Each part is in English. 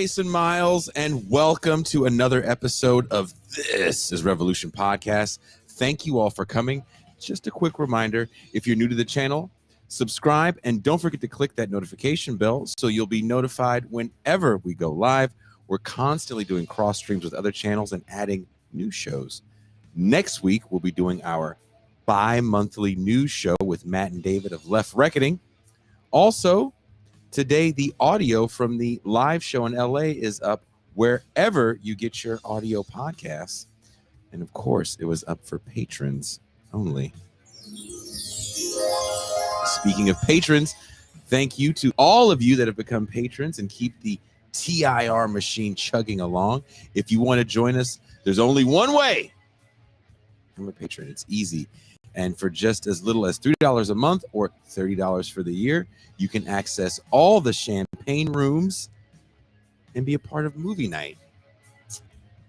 Jason Miles, and welcome to another episode of This is Revolution Podcast. Thank you all for coming. Just a quick reminder, if you're new to the channel, subscribe and don't forget to click that notification bell so you'll be notified whenever we go live. We're constantly doing cross streams with other channels and adding new shows. Next week, we'll be doing our bi-monthly news show with Matt and David of Left Reckoning. Also, today, the audio from the live show in LA is up wherever you get your audio podcasts. And of course, it was up for patrons only. Speaking of patrons, thank you to all of you that have become patrons and keep the TIR machine chugging along. If you want to join us, there's only one way. Become a patron. It's easy. And for just as little as $3 a month or $30 for the year, you can access all the champagne rooms and be a part of movie night.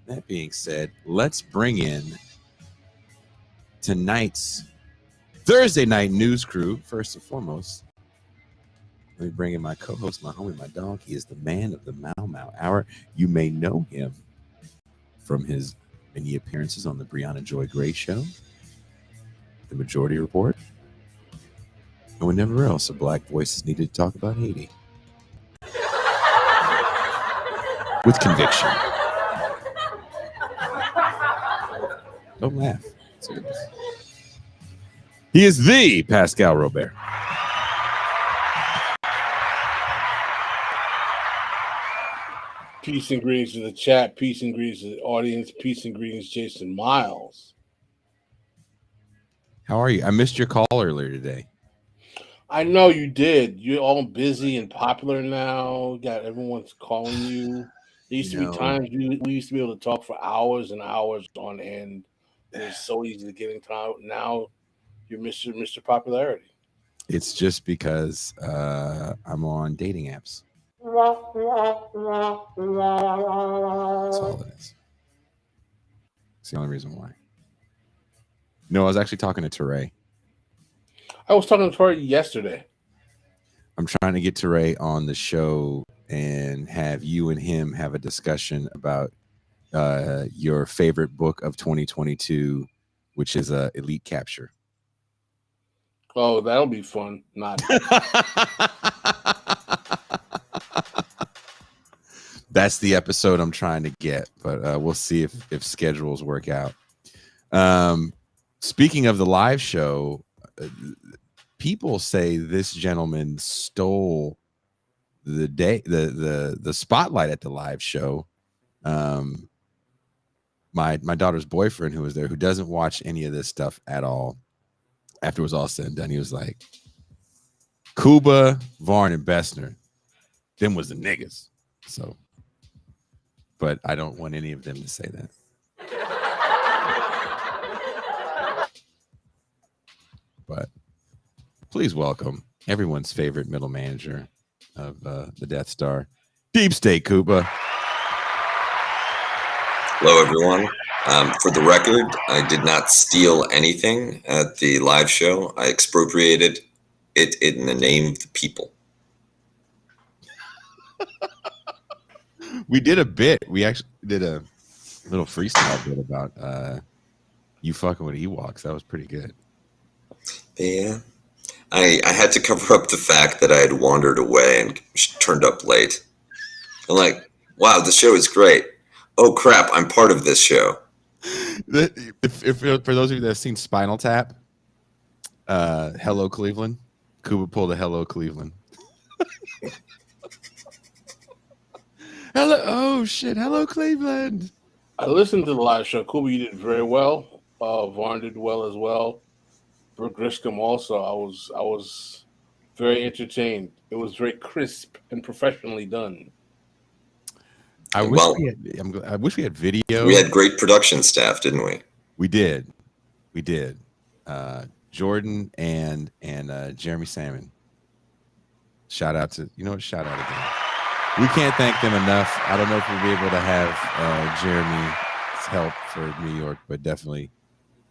That being said, let's bring in tonight's Thursday night news crew. First and foremost, let me bring in my co-host, my homie, my dog. He is the man of the Mau Mau Hour. You may know him from his many appearances on the Brianna Joy Gray Show, The Majority Report, and whenever else a black voice is needed to talk about Haiti. With conviction. Don't laugh. He is the Pascal Robert. Peace and greetings to the chat. Peace and greetings to the audience. Peace and greetings, Jason Miles. How are you? I missed your call earlier today. I know you did. You're all busy and popular now. Got everyone's calling you. There used to be times we used to be able to talk for hours and hours on end. It was so easy to get in time. Now you're Mr. Popularity. It's just because I'm on dating apps. That's all it is. It's the only reason why. No, I was actually talking to Teray. I was talking to Tori yesterday. I'm trying to get Teray on the show and have you and him have a discussion about your favorite book of 2022, which is Elite Capture. Oh, that'll be fun. Not. That's the episode I'm trying to get, but we'll see if schedules work out. Speaking of the live show, people say this gentleman stole the spotlight at the live show. My daughter's boyfriend, who was there, who doesn't watch any of this stuff at all, after it was all said and done, he was like, Cuba, Varn, and Bessner, them was the niggas. So, but I don't want any of them to say that. But please welcome everyone's favorite middle manager of the Death Star, Deep State Cuba. Hello, everyone. For the record, I did not steal anything at the live show. I expropriated it in the name of the people. We did a bit. We actually did a little freestyle bit about you fucking with Ewoks. That was pretty good. Yeah. I had to cover up the fact that I had wandered away and turned up late. I'm like, wow, the show is great. Oh, crap, I'm part of this show. If for those of you that have seen Spinal Tap, Hello Cleveland, Cuba pulled a Hello Cleveland. Oh shit, Hello Cleveland. I listened to the live show. Cuba, you did very well. Varn did well as well. Brooke Griscom also. I was very entertained. It was very crisp and professionally done. I wish we had video. We had great production staff, didn't we? We did. Jordan and Jeremy Salmon. Shout out to shout out again. We can't thank them enough. I don't know if we'll be able to have Jeremy's help for New York, but definitely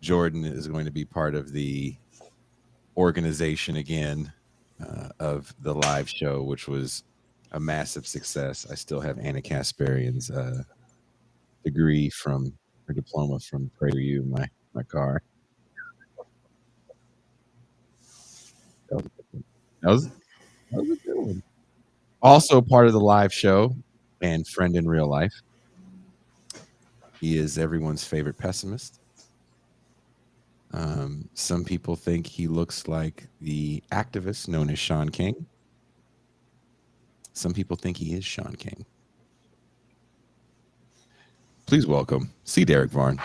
Jordan is going to be part of the organization again of the live show, which was a massive success. I still have Anna Kasparian's degree from her diploma from PragerU in my car. That was a good one. Also part of the live show and friend in real life. He is everyone's favorite pessimist. Some people think he looks like the activist known as Sean King. Some people think he is Sean King. Please welcome C. Derek Varn.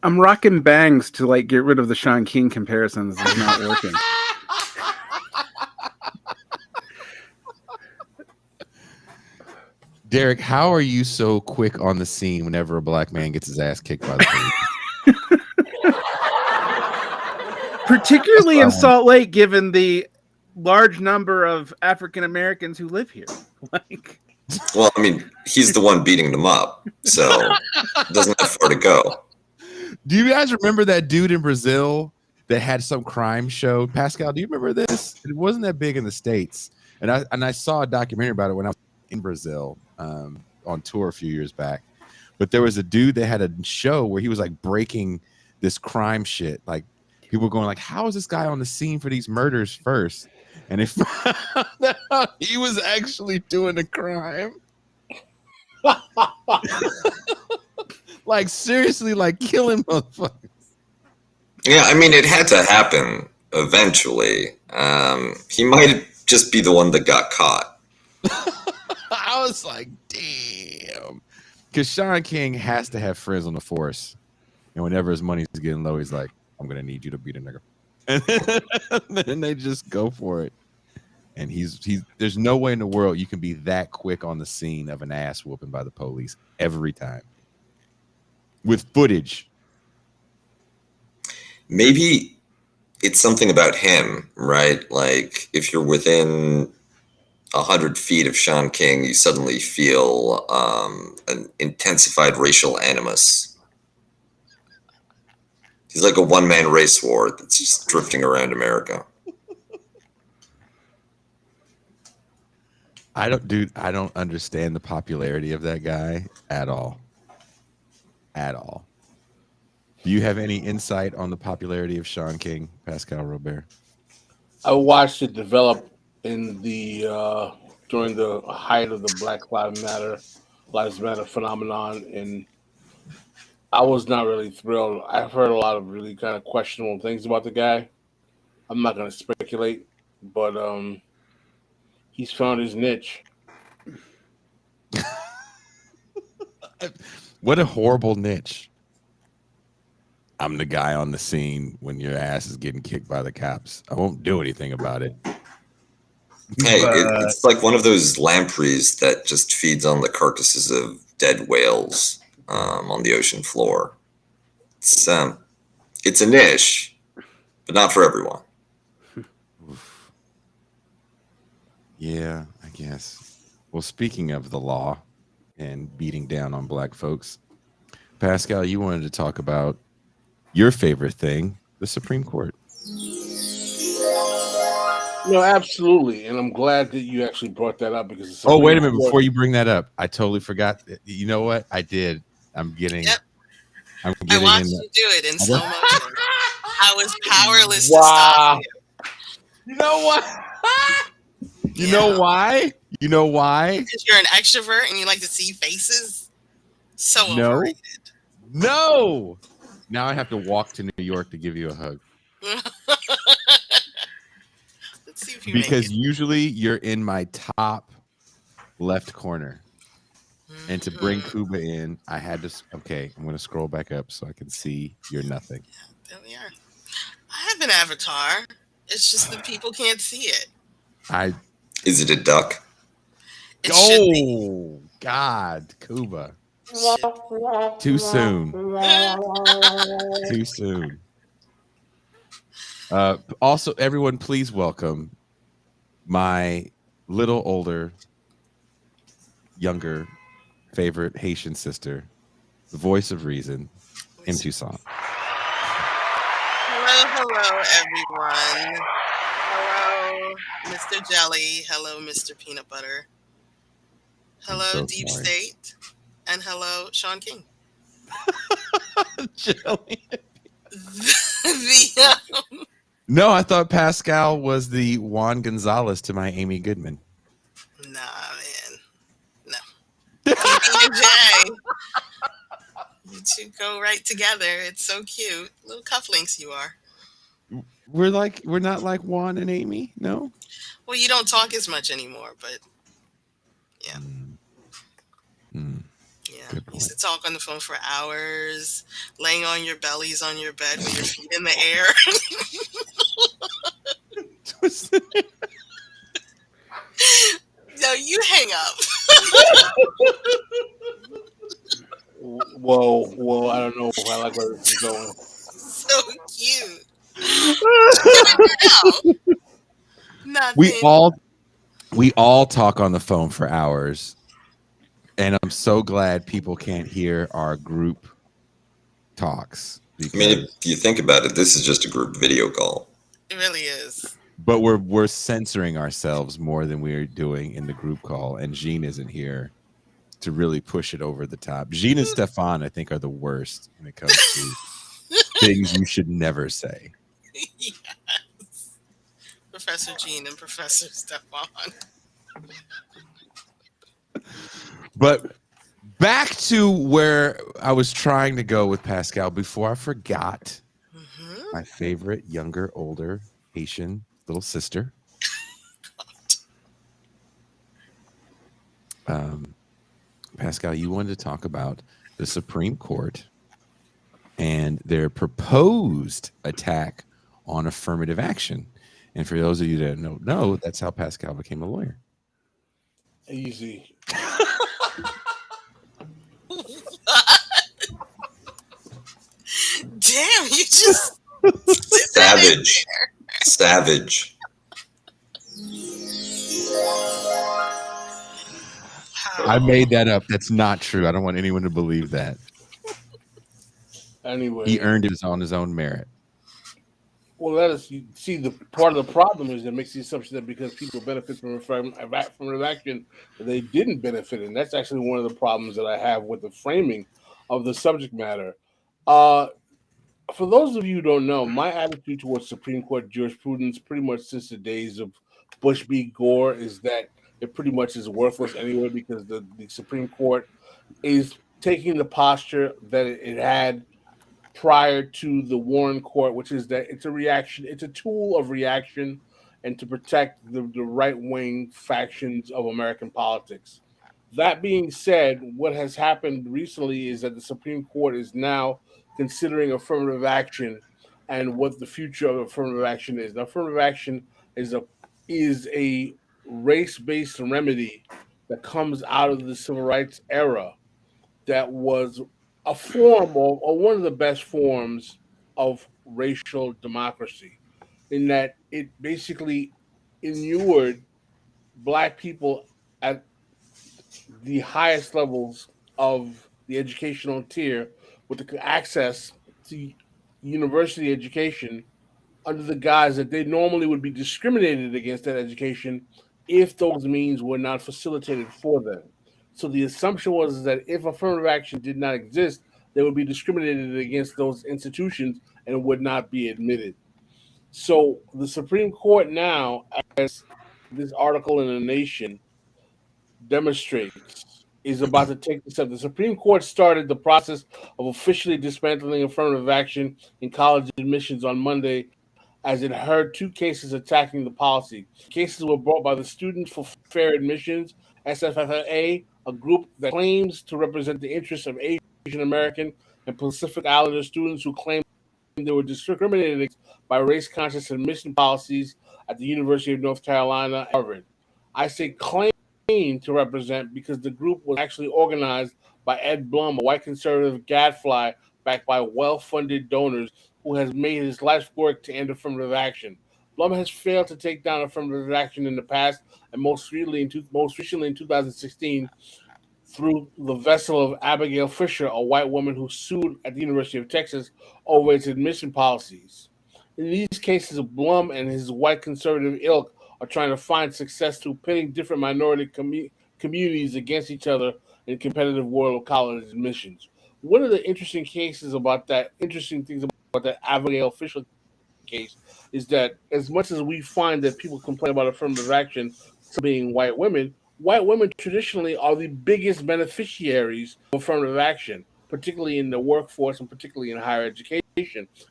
I'm rocking bangs to like get rid of the Sean King comparisons. It's not working. Derek, how are you so quick on the scene whenever a black man gets his ass kicked by the police? Particularly in Salt Lake, given the large number of African Americans who live here. Like, well, I mean, he's the one beating them up, so it doesn't have far to go. Do you guys remember that dude in Brazil that had some crime show? Pascal, do you remember this? It wasn't that big in the States. And I saw a documentary about it when I was in Brazil on tour a few years back. But there was a dude that had a show where he was like breaking this crime shit. Like people were going like, how is this guy on the scene for these murders first? And if he was actually doing a crime. Like seriously, like killing motherfuckers. Yeah, I mean, it had to happen eventually. He might just be the one that got caught. I was like, damn. Because Sean King has to have friends on the force. And whenever his money's getting low, he's like, I'm going to need you to beat a nigga. And then they just go for it. And he's there's no way in the world you can be that quick on the scene of an ass whooping by the police every time. With footage. Maybe it's something about him, right? Like if you're within 100 feet of Sean King, you suddenly feel an intensified racial animus. He's like a one-man race war that's just drifting around America. I don't understand the popularity of that guy at all. At all. Do you have any insight on the popularity of Sean King, Pascal Robert? I watched it develop in the during the height of the Black Lives Matter phenomenon, and I was not really thrilled. I've heard a lot of really kind of questionable things about the guy. I'm not going to speculate, but he's found his niche. What a horrible niche. I'm the guy on the scene when your ass is getting kicked by the cops. I won't do anything about it. Hey, it's like one of those lampreys that just feeds on the carcasses of dead whales on the ocean floor. It's a niche, but not for everyone. Yeah, I guess. Well, speaking of the law and beating down on black folks, Pascal, you wanted to talk about your favorite thing, the Supreme Court. No, absolutely, and I'm glad that you actually brought that up because. Oh, wait a minute! Before you bring that up, I totally forgot. You know what? I did. I'm getting. Yep. I'm getting. I watched you do it in slow motion. I was powerless to stop you. You know what? You know why? You know why? Because you're an extrovert and you like to see faces. So overrated. No. Now I have to walk to New York to give you a hug. Let's see if you because usually you're in my top left corner. Mm-hmm. And to bring Cuba in, I had to. Okay, I'm going to scroll back up so I can see your nothing. Yeah, there we are. I have an avatar. It's just that people can't see it. Is it a duck? Oh, God, Cuba. Too soon. Too soon. Also, everyone, please welcome my little older, younger, favorite Haitian sister, the voice of reason, M. Toussaint. Hello, Hello, everyone. Hello, Mr. Jelly. Hello, Mr. Peanut Butter. Hello, so Deep sorry. State. And hello, Sean King. Jelly. the, No, I thought Pascal was the Juan Gonzalez to my Amy Goodman. nah, man. No. PB and J. You two go right together. It's so cute. Little cufflinks you are. We're not like Juan and Amy, no? Well, you don't talk as much anymore, but yeah. Yeah. Good You used point. to talk on the phone for hours, laying on your bellies on your bed with your feet in the air. No, you hang up. Well, I don't know if I like where this is going. So cute. Wow. Nothing. We all talk on the phone for hours, and I'm so glad people can't hear our group talks. I mean, if you think about it, this is just a group video call. It really is. But we're censoring ourselves more than we're doing in the group call, and Jean isn't here to really push it over the top. Jean and Stefan, I think, are the worst when it comes to things you should never say. Yes. Professor Jean and Professor Stefan. But back to where I was trying to go with Pascal before I forgot. My favorite younger, older Haitian little sister. Pascal, you wanted to talk about the Supreme Court and their proposed attack on affirmative action. And for those of you that don't know, that's how Pascal became a lawyer. Easy. Damn, you just Savage. Savage. I made that up. That's not true. I don't want anyone to believe that. Anyway, He earned it on his own merit. well, let us see. The part of the problem is it makes the assumption that because people benefit from affirmative action, that they didn't benefit, and that's actually one of the problems that I have with the framing of the subject matter. For those of you who don't know, my attitude towards Supreme Court jurisprudence, pretty much since the days of Bush v. Gore, is that it pretty much is worthless anyway because the Supreme Court is taking the posture that it had prior to the Warren Court, which is that it's a reaction, it's a tool of reaction and to protect the right-wing factions of American politics. That being said, what has happened recently is that the Supreme Court is now considering affirmative action and what the future of affirmative action is. Now, affirmative action is a race-based remedy that comes out of the civil rights era that was a form or one of the best forms of racial democracy, in that it basically inured black people at the highest levels of the educational tier with the access to university education under the guise that they normally would be discriminated against that education if those means were not facilitated for them. So the assumption was that if affirmative action did not exist, they would be discriminated against those institutions and would not be admitted. So the Supreme Court now, as this article in the Nation demonstrates, is about to take this up. The Supreme Court started the process of officially dismantling affirmative action in college admissions on Monday as it heard two cases attacking the policy. Cases were brought by the Students for Fair Admissions, SFFA, a group that claims to represent the interests of Asian American and Pacific Islander students who claim they were discriminated against by race-conscious admission policies at the University of North Carolina and Harvard. I say claim to represent because the group was actually organized by Ed Blum, a white conservative gadfly backed by well-funded donors who has made his life's work to end affirmative action. Blum has failed to take down affirmative action in the past, and most recently in 2016, through the vessel of Abigail Fisher, a white woman who sued at the University of Texas over its admission policies. In these cases, Blum and his white conservative ilk are trying to find success through pitting different minority communities against each other in competitive war of college admissions. One of the interesting things about that Abigail Fisher case is that as much as we find that people complain about affirmative action being white women traditionally are the biggest beneficiaries of affirmative action, particularly in the workforce and particularly in higher education,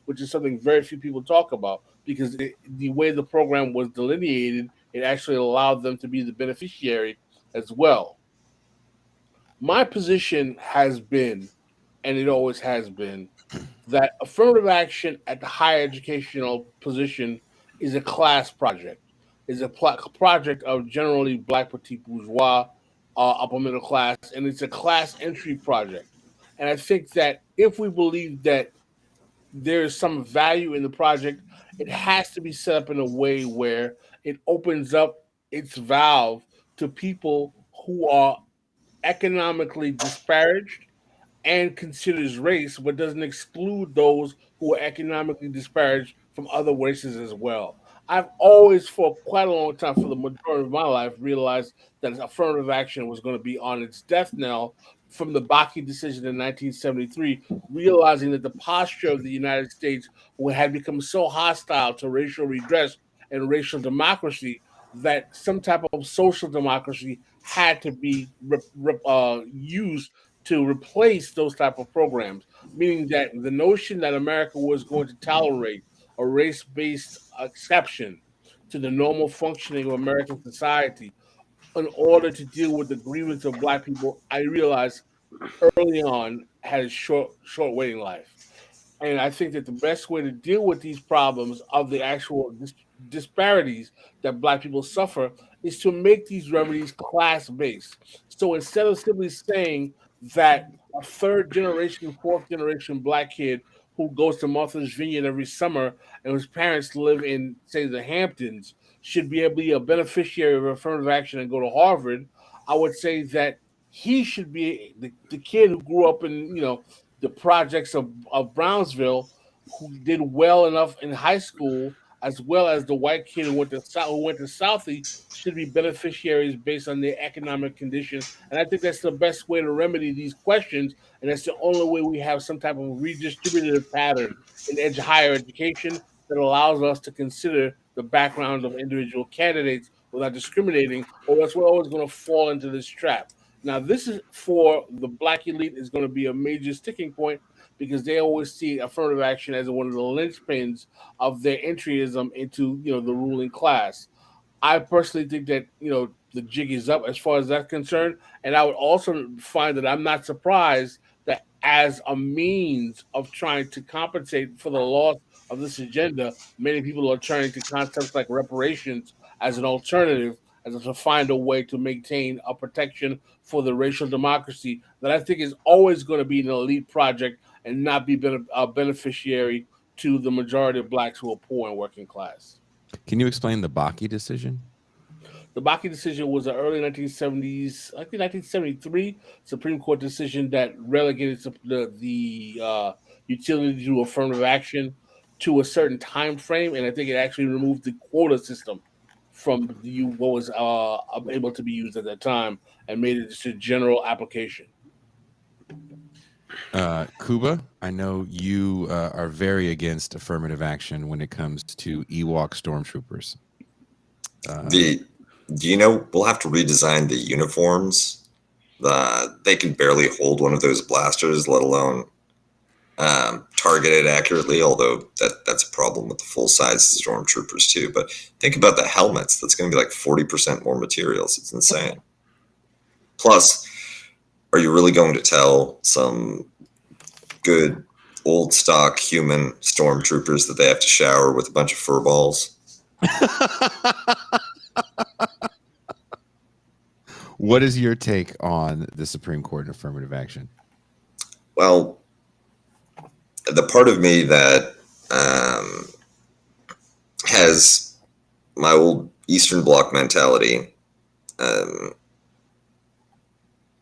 which is something very few people talk about because the way the program was delineated, it actually allowed them to be the beneficiary as well. My position has been, and it always has been, that affirmative action at the higher educational position is a class project, is a project of generally black petite bourgeois, upper middle class, and it's a class entry project. And I think that if we believe that there is some value in the project, it has to be set up in a way where it opens up its valve to people who are economically disparaged and considers race, but doesn't exclude those who are economically disparaged from other races as well. I've always, for quite a long time, for the majority of my life, realized that affirmative action was going to be on its death knell from the Bakke decision in 1973, realizing that the posture of the United States had become so hostile to racial redress and racial democracy that some type of social democracy had to be used to replace those type of programs, meaning that the notion that America was going to tolerate a race-based exception to the normal functioning of American society in order to deal with the grievance of black people, I realized early on had a short waiting life. And I think that the best way to deal with these problems of the actual disparities that black people suffer is to make these remedies class based. So instead of simply saying that a third generation, fourth generation black kid who goes to Martha's Vineyard every summer and whose parents live in, say, the Hamptons should be able to be a beneficiary of affirmative action and go to Harvard, I would say that he should be the kid who grew up in, the projects of Brownsville, who did well enough in high school, as well as the white kid who went to Southie, should be beneficiaries based on their economic condition. And I think that's the best way to remedy these questions, and that's the only way we have some type of redistributive pattern in higher education that allows us to consider the background of individual candidates without discriminating, or else we're always going to fall into this trap. Now, this is for the black elite is going to be a major sticking point because they always see affirmative action as one of the linchpins of their entryism into the ruling class. I personally think that the jig is up as far as that's concerned, and I would also find that I'm not surprised that as a means of trying to compensate for the loss of this agenda, many people are turning to concepts like reparations as an alternative, as to find a way to maintain a protection for the racial democracy that I think is always going to be an elite project and not be a beneficiary to the majority of blacks who are poor and working class. Can you explain the Bakke decision? The Bakke decision was an early 1970s, I think 1973 Supreme Court decision that relegated the utility to affirmative action to a certain time frame, and I think it actually removed the quota system from what was able to be used at that time and made it just a general application. Cuba, I know you are very against affirmative action when it comes to Ewok stormtroopers. Do you know we'll have to redesign the uniforms? They can barely hold one of those blasters, let alone target it accurately. Although that's a problem with the full size stormtroopers too. But think about the helmets. That's going to be like 40% more materials. It's insane. Plus, are you really going to tell some good old stock human stormtroopers that they have to shower with a bunch of fur balls? What is your take on the Supreme Court and affirmative action? Well, the part of me that has my old Eastern Bloc mentality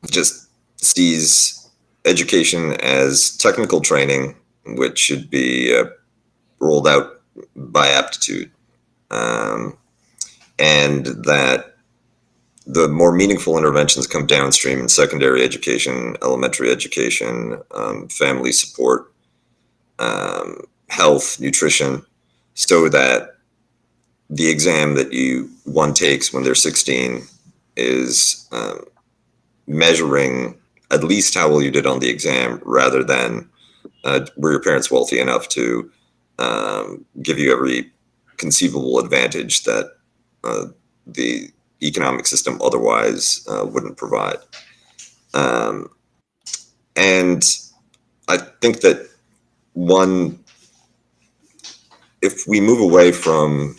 just sees education as technical training, which should be rolled out by aptitude, and that the more meaningful interventions come downstream in secondary education, elementary education, family support, health, nutrition, so that the exam that one takes when they're 16 is measuring at least how well you did on the exam, rather than were your parents wealthy enough to give you every conceivable advantage that the economic system otherwise wouldn't provide. And I think that if we move away from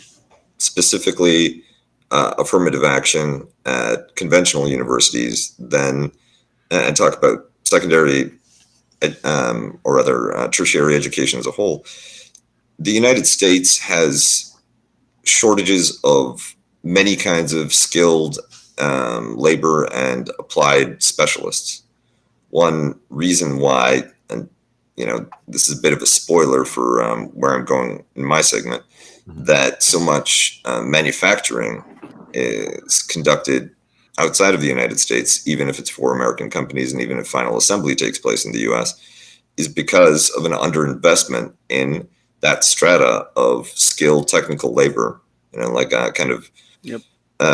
specifically affirmative action at conventional universities, then and talk about secondary or rather tertiary education as a whole, the United States has shortages of many kinds of skilled labor and applied specialists. One reason why, and this is a bit of a spoiler for where I'm going in my segment, that so much manufacturing is conducted outside of the United States, even if it's for American companies and even if final assembly takes place in the US, is because of an underinvestment in that strata of skilled technical labor, like a kind of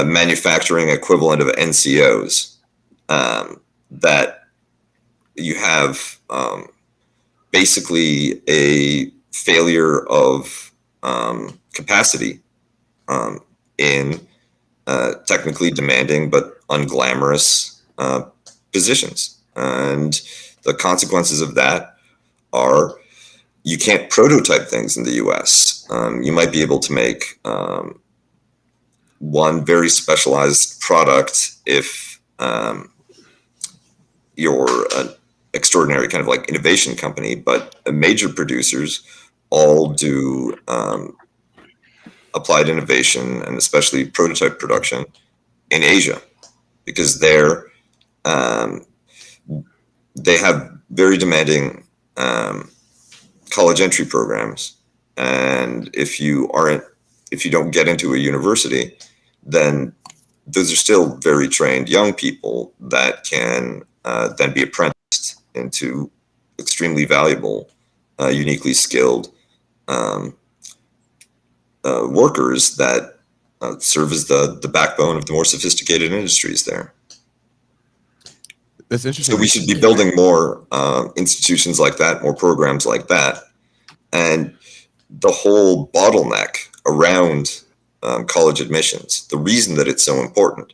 manufacturing equivalent of NCOs, that you have basically a failure of capacity in technically demanding but unglamorous positions. And the consequences of that are you can't prototype things in the US. You might be able to make one very specialized product if you're an extraordinary kind of like innovation company, but major producers all do applied innovation and especially prototype production in Asia, because they have very demanding college entry programs, and if you don't get into a university, then those are still very trained young people that can then be apprenticed into extremely valuable, uniquely skilled workers that serve as the backbone of the more sophisticated industries there. That's interesting. So we should be building more institutions like that, more programs like that. And the whole bottleneck around college admissions, the reason that it's so important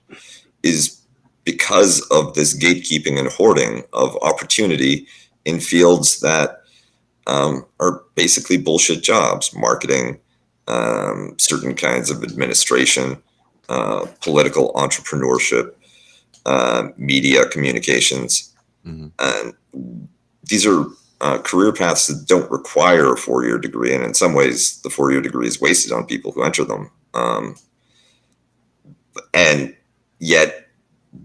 is because of this gatekeeping and hoarding of opportunity in fields that are basically bullshit jobs: marketing, certain kinds of administration, political entrepreneurship, media communications. And these are career paths that don't require a 4-year degree. And in some ways, the 4-year degree is wasted on people who enter them. And yet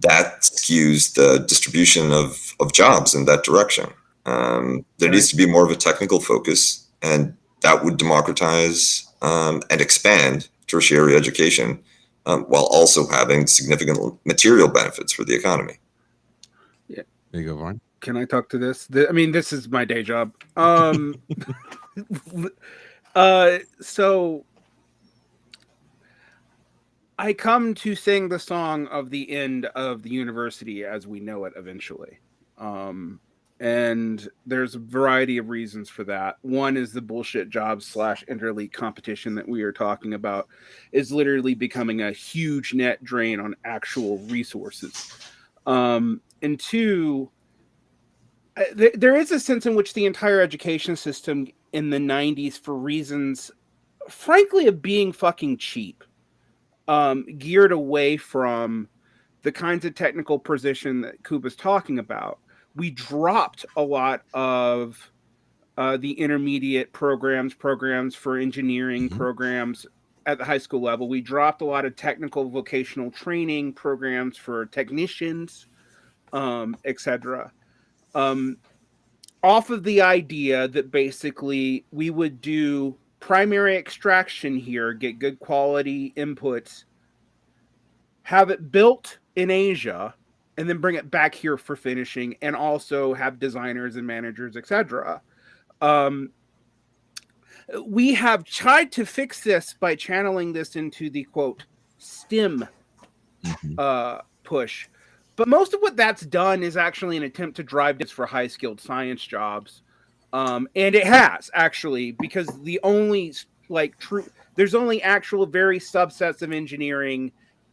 that skews the distribution of jobs in that direction. There needs to be more of a technical focus, and that would democratize and expand tertiary education, while also having significant material benefits for the economy. Yeah. There you go, Vaughn. Can I talk to this? I mean, this is my day job. So I come to sing the song of the end of the university as we know it eventually. And there's a variety of reasons for that. One is the bullshit jobs / interleague competition that we are talking about is literally becoming a huge net drain on actual resources. And two, there is a sense in which the entire education system in the 90s, for reasons, frankly, of being fucking cheap, geared away from the kinds of technical precision that Kuba's talking about. We dropped a lot of the intermediate programs for engineering, programs at the high school level. We dropped a lot of technical vocational training programs for technicians, etc. Off of the idea that basically we would do primary extraction here, get good quality inputs, have it built in Asia, and then bring it back here for finishing, and also have designers and managers, etc. We have tried to fix this by channeling this into the quote STEM push. But most of what that's done is actually an attempt to drive this for high skilled science jobs. And it has actually, because the only there's only actual very subsets of engineering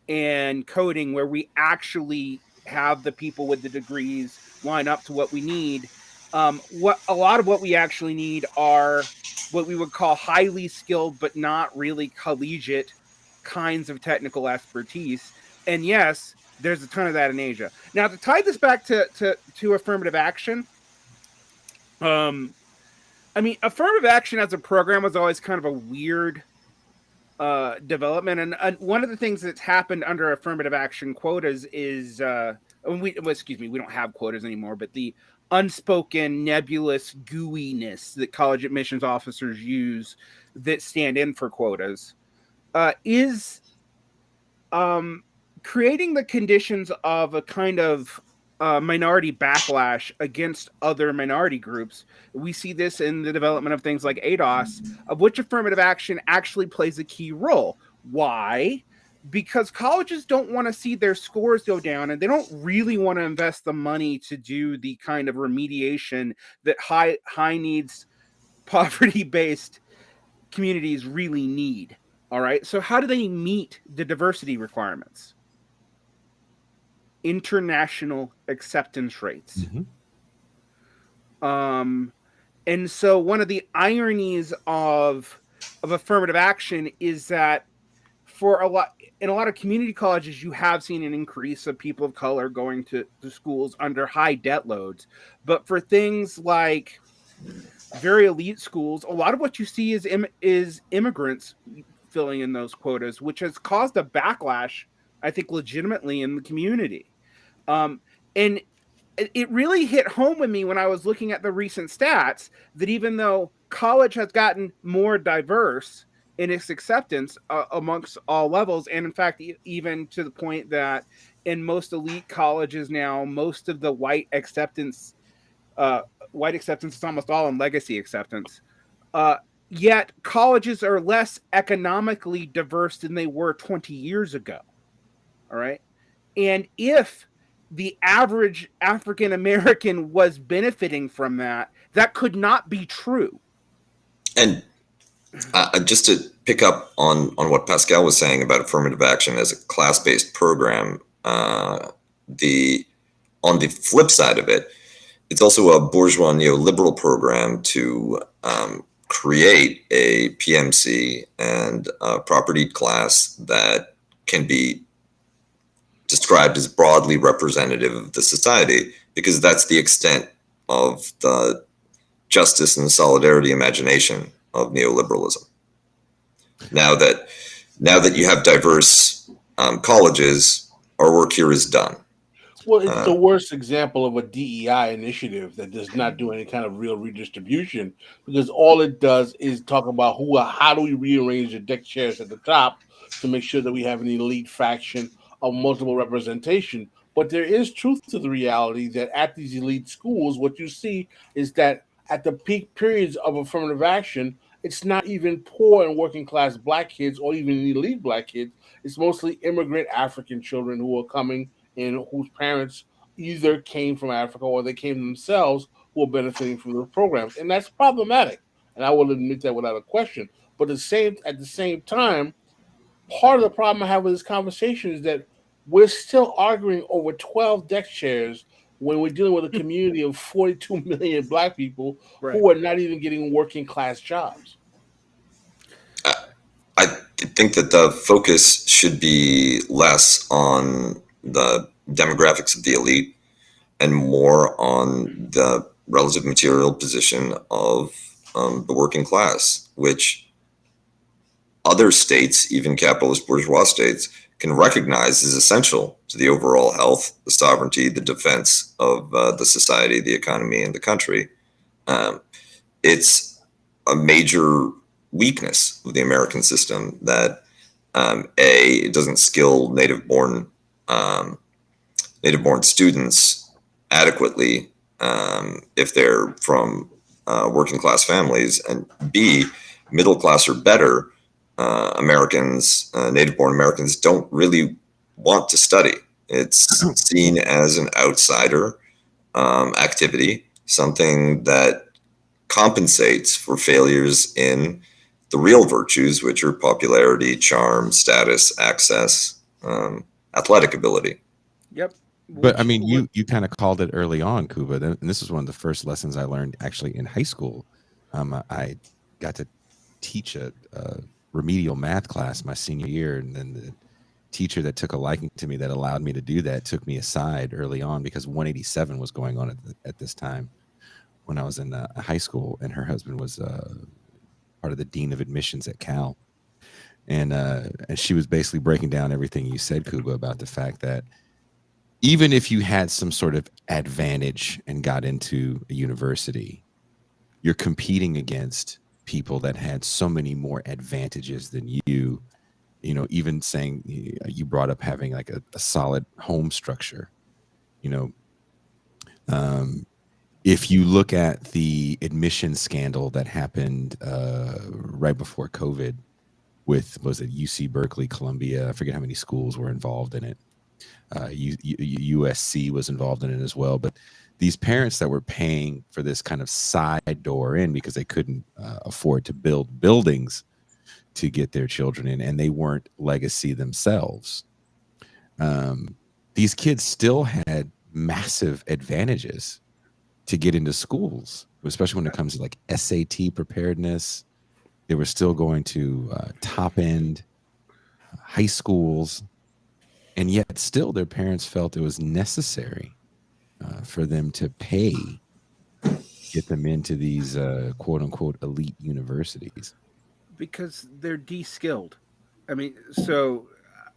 and coding where we actually have the people with the degrees line up to what we need. What a lot of what we actually need are what we would call highly skilled but not really collegiate kinds of technical expertise. And yes, there's a ton of that in Asia. Now, to tie this back to affirmative action, I mean, affirmative action as a program was always kind of a weird development, and one of the things that's happened under affirmative action quotas is we don't have quotas anymore, but the unspoken nebulous gooiness that college admissions officers use that stand in for quotas is creating the conditions of a kind of minority backlash against other minority groups. We see this in the development of things like ADOS, of which affirmative action actually plays a key role. Why? Because colleges don't want to see their scores go down, and they don't really want to invest the money to do the kind of remediation that high needs, poverty-based communities really need. All right. So how do they meet the diversity requirements? International acceptance rates. And so one of the ironies of affirmative action is that in a lot of community colleges, you have seen an increase of people of color going to schools under high debt loads. But for things like very elite schools, a lot of what you see is immigrants filling in those quotas, which has caused a backlash, I think, legitimately in the community. And it really hit home with me when I was looking at the recent stats that even though college has gotten more diverse in its acceptance amongst all levels, and in fact, even to the point that in most elite colleges now, most of the white acceptance is almost all in legacy acceptance. Yet colleges are less economically diverse than they were 20 years ago. All right. And if the average African American was benefiting from that, that could not be true. And just to pick up on what Pascal was saying about affirmative action as a class-based program, on the flip side of it, it's also a bourgeois neoliberal program to create a PMC and a property class that can be described as broadly representative of the society, because that's the extent of the justice and solidarity imagination of neoliberalism. Now that you have diverse colleges, our work here is done. Well, it's the worst example of a DEI initiative that does not do any kind of real redistribution, because all it does is talk about how do we rearrange the deck chairs at the top to make sure that we have an elite faction of multiple representation. But there is truth to the reality that at these elite schools, what you see is that at the peak periods of affirmative action, it's not even poor and working class Black kids or even elite Black kids. It's mostly immigrant African children who are coming in, whose parents either came from Africa or they came themselves, who are benefiting from the programs. And that's problematic. And I will admit that without a question. But at the same time, part of the problem I have with this conversation is that we're still arguing over 12 deck chairs when we're dealing with a community of 42 million Black people who are not even getting working class jobs. I think that the focus should be less on the demographics of the elite and more on the relative material position of the working class, which other states, even capitalist bourgeois states, can recognize is essential to the overall health, the sovereignty, the defense of the society, the economy, and the country. It's a major weakness of the American system that it doesn't skill native-born students adequately if they're from working class families, and B, middle class or better Americans, native-born Americans, don't really want to study. It's seen as an outsider activity, something that compensates for failures in the real virtues, which are popularity, charm, status, access, athletic ability. Yep. But I mean, you kind of called it early on, Kuba, and this is one of the first lessons I learned actually in high school. I got to teach a remedial math class my senior year, and then the teacher that took a liking to me that allowed me to do that took me aside early on because 187 was going on at this time when I was in high school, and her husband was part of the dean of admissions at Cal, and she was basically breaking down everything you said, Kuba, about the fact that even if you had some sort of advantage and got into a university, you're competing against people that had so many more advantages than you. You know, even saying you brought up having like a solid home structure. You know, if you look at the admission scandal that happened right before COVID with, was it UC Berkeley, Columbia? I forget how many schools were involved in it. USC was involved in it as well. But these parents that were paying for this kind of side door in because they couldn't afford to build buildings to get their children in, and they weren't legacy themselves. These kids still had massive advantages to get into schools, especially when it comes to like SAT preparedness. They were still going to top end high schools, and yet still their parents felt it was necessary for them to pay, get them into these quote unquote elite universities. Because they're de-skilled. I mean, so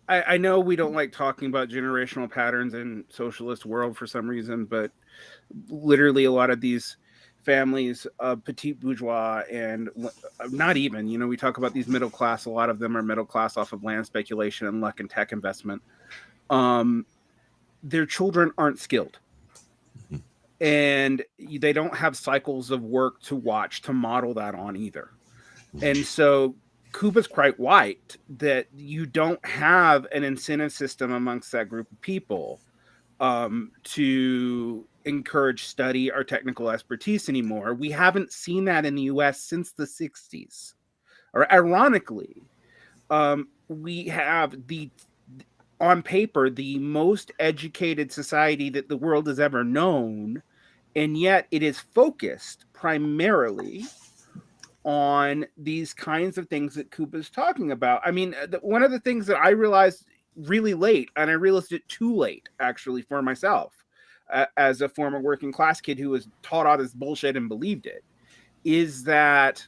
I know we don't like talking about generational patterns in socialist world for some reason, but literally a lot of these families of petite bourgeois and not even, you know, we talk about these middle class, a lot of them are middle class off of land speculation and luck and tech investment. Their children aren't skilled. And they don't have cycles of work to watch to model that on either. And so Kuba's quite right that you don't have an incentive system amongst that group of people to encourage study or technical expertise anymore. We haven't seen that in the US since the 60s. Or ironically, we have on paper, the most educated society that the world has ever known, and yet it is focused primarily on these kinds of things that Kuba's talking about. I mean, one of the things that I realized really late, and I realized it too late, actually, for myself, as a former working class kid who was taught all this bullshit and believed it, is that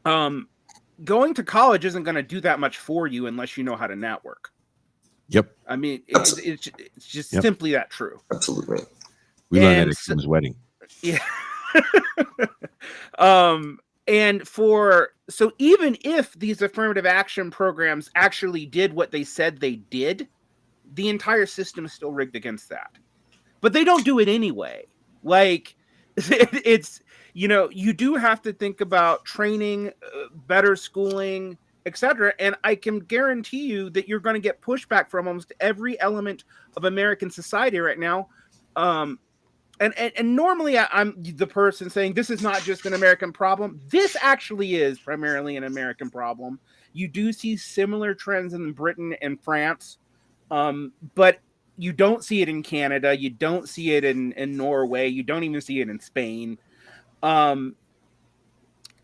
going to college isn't going to do that much for you unless you know how to network. Yep. I mean, it's just simply that true. Absolutely. We learned that at Kim's wedding. Yeah. And so even if these affirmative action programs actually did what they said they did, the entire system is still rigged against that. But they don't do it anyway. Like, it's, you know, you do have to think about training, better schooling, etc. And I can guarantee you that you're going to get pushback from almost every element of American society right now. And normally I'm the person saying this is not just an American problem. This actually is primarily an American problem. You do see similar trends in Britain and France, but you don't see it in Canada. You don't see it in Norway. You don't even see it in Spain. And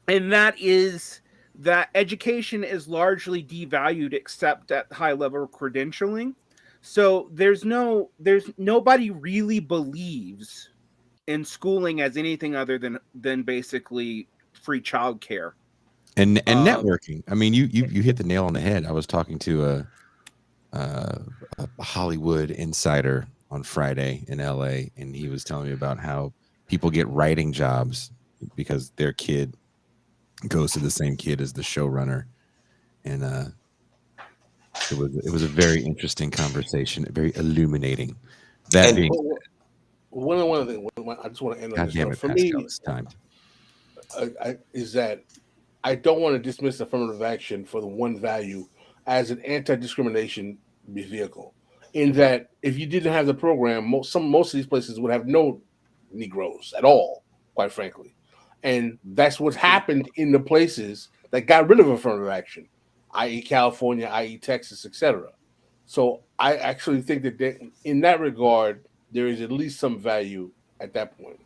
that is that education is largely devalued except at high level credentialing. So there's nobody really believes in schooling as anything other than basically free childcare and networking. I mean, you hit the nail on the head. I was talking to a Hollywood insider on Friday in LA, and he was telling me about how people get writing jobs because their kid goes to the same kid as the showrunner, and it was a very interesting conversation, very illuminating. That And being, One thing I just want to end on God this damn note. it, For Pascal, me, it's timed. is that I don't want to dismiss affirmative action for the one value as an anti-discrimination vehicle. In that, if you didn't have the program, most of these places would have no Negroes at all, quite frankly. And that's what happened in the places that got rid of affirmative action, i.e., California, i.e., Texas, etc. So I actually think that in that regard, there is at least some value at that point.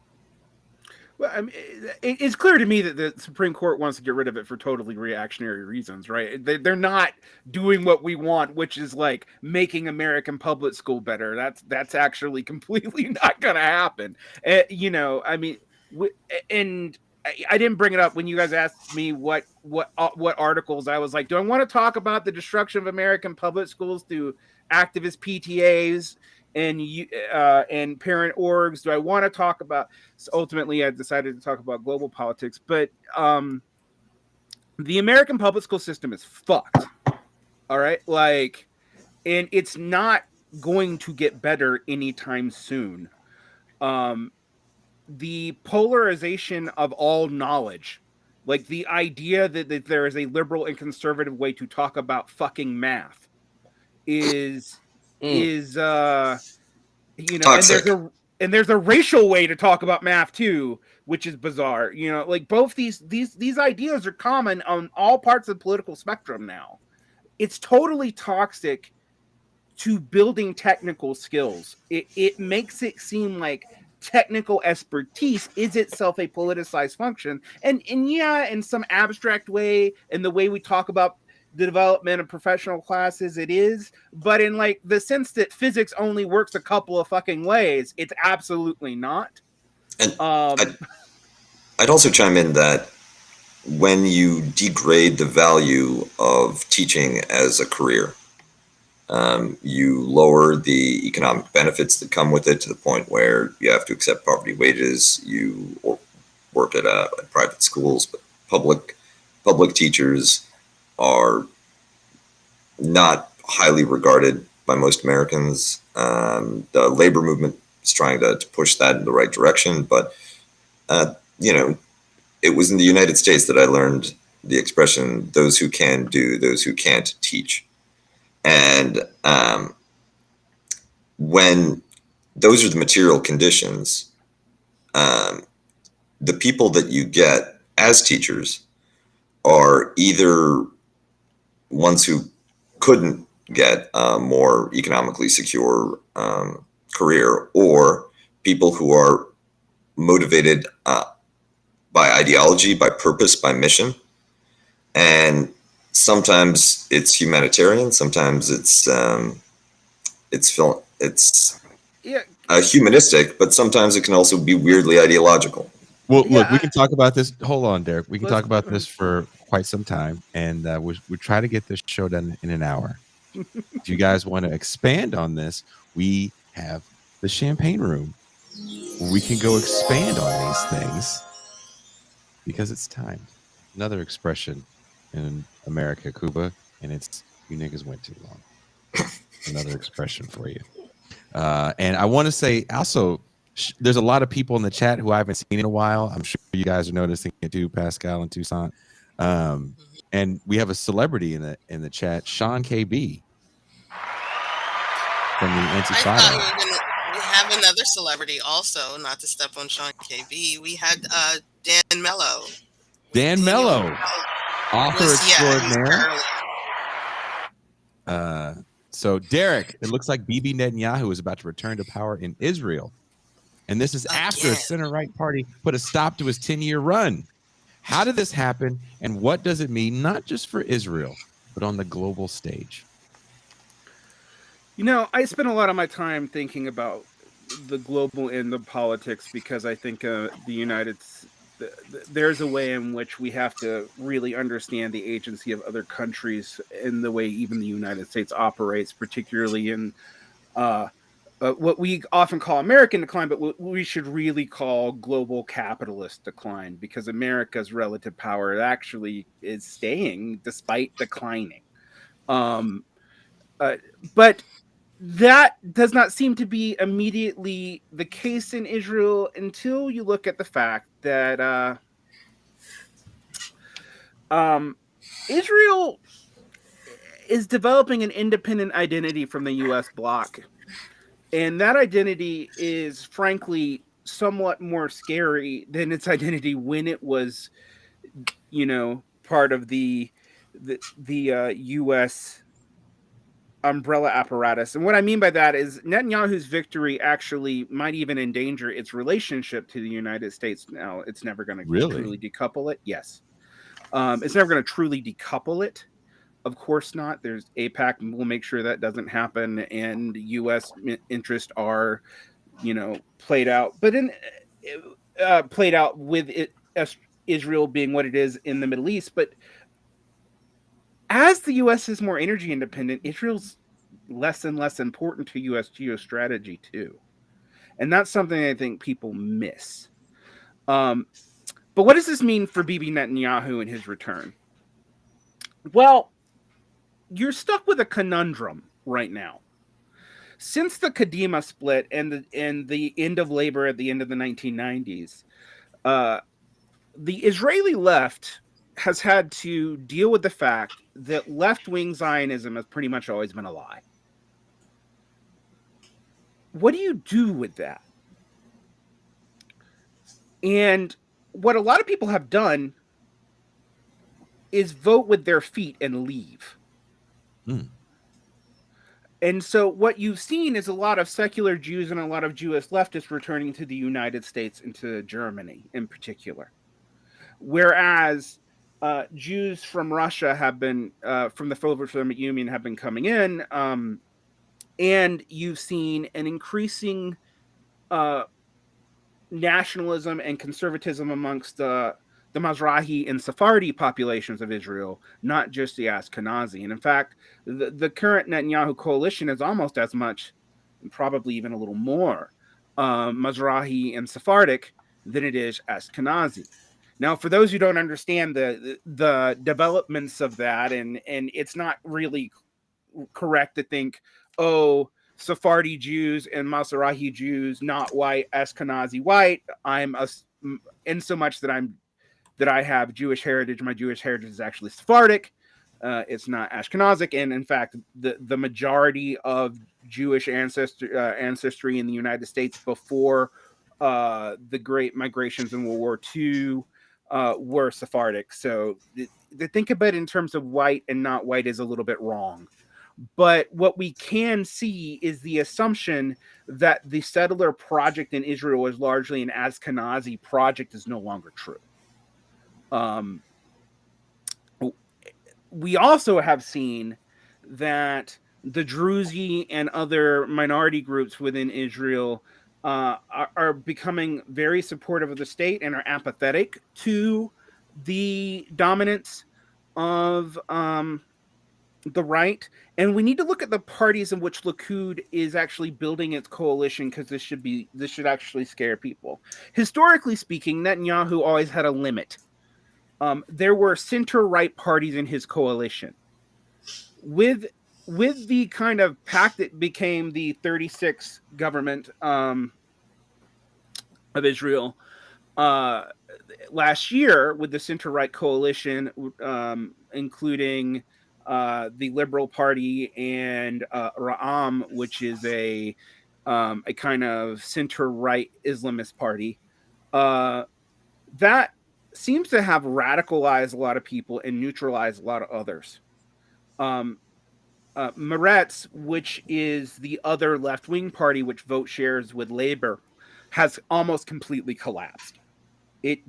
Well, I mean, it's clear to me that the Supreme Court wants to get rid of it for totally reactionary reasons, right? They're not doing what we want, which is like making American public school better. That's actually completely not going to happen. I mean, and I didn't bring it up when you guys asked me what articles. I was like, do I want to talk about the destruction of American public schools through activist PTAs and parent orgs? Do I want to talk about? So ultimately, I decided to talk about global politics, but the American public school system is fucked. All right, like, and it's not going to get better anytime soon. The polarization of all knowledge, like the idea that there is a liberal and conservative way to talk about fucking math, is toxic. and there's a racial way to talk about math too, which is bizarre. Like both these ideas are common on all parts of the political spectrum now. It's totally toxic to building technical skills. It makes it seem like technical expertise is itself a politicized function. And yeah, in some abstract way, in the way we talk about the development of professional classes, it is. But in like the sense that physics only works a couple of fucking ways, it's absolutely not. And I'd also chime in that when you degrade the value of teaching as a career, you lower the economic benefits that come with it to the point where you have to accept poverty wages. You work at private schools, but public teachers are not highly regarded by most Americans. The labor movement is trying to push that in the right direction, but it was in the United States that I learned the expression "those who can do, those who can't teach." And when those are the material conditions, the people that you get as teachers are either ones who couldn't get a more economically secure career, or people who are motivated by ideology, by purpose, by mission. And sometimes it's humanitarian, sometimes it's humanistic, but sometimes it can also be weirdly ideological. Well, look, we can talk about this. Hold on, Derek. We can talk about this for quite some time, and we try to get this show done in an hour. If you guys want to expand on this, we have the champagne room where we can go expand on these things because it's time. Another expression in America, Cuba, and it's "you niggas went too long." Another expression for you. And I want to say also, there's a lot of people in the chat who I haven't seen in a while. I'm sure you guys are noticing it too, Pascal and Toussaint. And we have a celebrity in the chat, Sean KB from the Antifada. We have another celebrity also, not to step on Sean KB. We had Dan Mello. Dan Mello, author extraordinaire. So, Derek, it looks like Bibi Netanyahu is about to return to power in Israel. And this is after a center-right party put a stop to his 10-year run. How did this happen, and what does it mean, not just for Israel, but on the global stage? I spend a lot of my time thinking about the global and the politics because I think there's a way in which we have to really understand the agency of other countries and the way even the United States operates, particularly in what we often call American decline, but what we should really call global capitalist decline, because America's relative power actually is staying despite declining. But that does not seem to be immediately the case in Israel until you look at the fact that Israel is developing an independent identity from the U.S. bloc. And that identity is, frankly, somewhat more scary than its identity when it was, part of the U.S. umbrella apparatus. And what I mean by that is Netanyahu's victory actually might even endanger its relationship to the United States. Now, it's never going to truly decouple it. Yes. It's never going to truly decouple it. Of course not. There's AIPAC, and we'll make sure that doesn't happen. And U.S. interests are, played out. But played out with Israel being what it is in the Middle East. But as the U.S. is more energy independent, Israel's less and less important to U.S. geostrategy too. And that's something I think people miss. But what does this mean for Bibi Netanyahu and his return? Well, you're stuck with a conundrum right now. Since the Kadima split and the end of labor at the end of the 1990s, the Israeli left has had to deal with the fact that left-wing Zionism has pretty much always been a lie. What do you do with that? And what a lot of people have done is vote with their feet and leave. And so what you've seen is a lot of secular Jews and a lot of Jewish leftists returning to the United States and to Germany in particular. Whereas Jews from Russia have been, from the Soviet Union, have been coming in. And you've seen an increasing nationalism and conservatism amongst the Mizrahi and Sephardi populations of Israel, not just the Ashkenazi. And in fact, the current Netanyahu coalition is almost as much, and probably even a little more, Mizrahi and Sephardic than it is Ashkenazi. Now, for those who don't understand the developments of that, and it's not really correct to think, oh, Sephardi Jews and Mizrahi Jews, not white, Ashkenazi white. I'm in so much that I have Jewish heritage. My Jewish heritage is actually Sephardic. It's not Ashkenazic. And in fact, the majority of Jewish ancestry in the United States before the great migrations in World War II were Sephardic. So to think about it in terms of white and not white is a little bit wrong. But what we can see is the assumption that the settler project in Israel was largely an Ashkenazi project is no longer true. We also have seen that the Druzi and other minority groups within Israel are becoming very supportive of the state and are apathetic to the dominance of the right. And we need to look at the parties in which Likud is actually building its coalition, because this should actually scare people. Historically speaking, Netanyahu always had a limit. There were center-right parties in his coalition. With the kind of pact that became the 36 government of Israel last year, with the center-right coalition, including the Liberal Party and Ra'am, which is a kind of center-right Islamist party, that seems to have radicalized a lot of people and neutralized a lot of others. Meretz, which is the other left-wing party which vote shares with Labor, has almost completely collapsed. It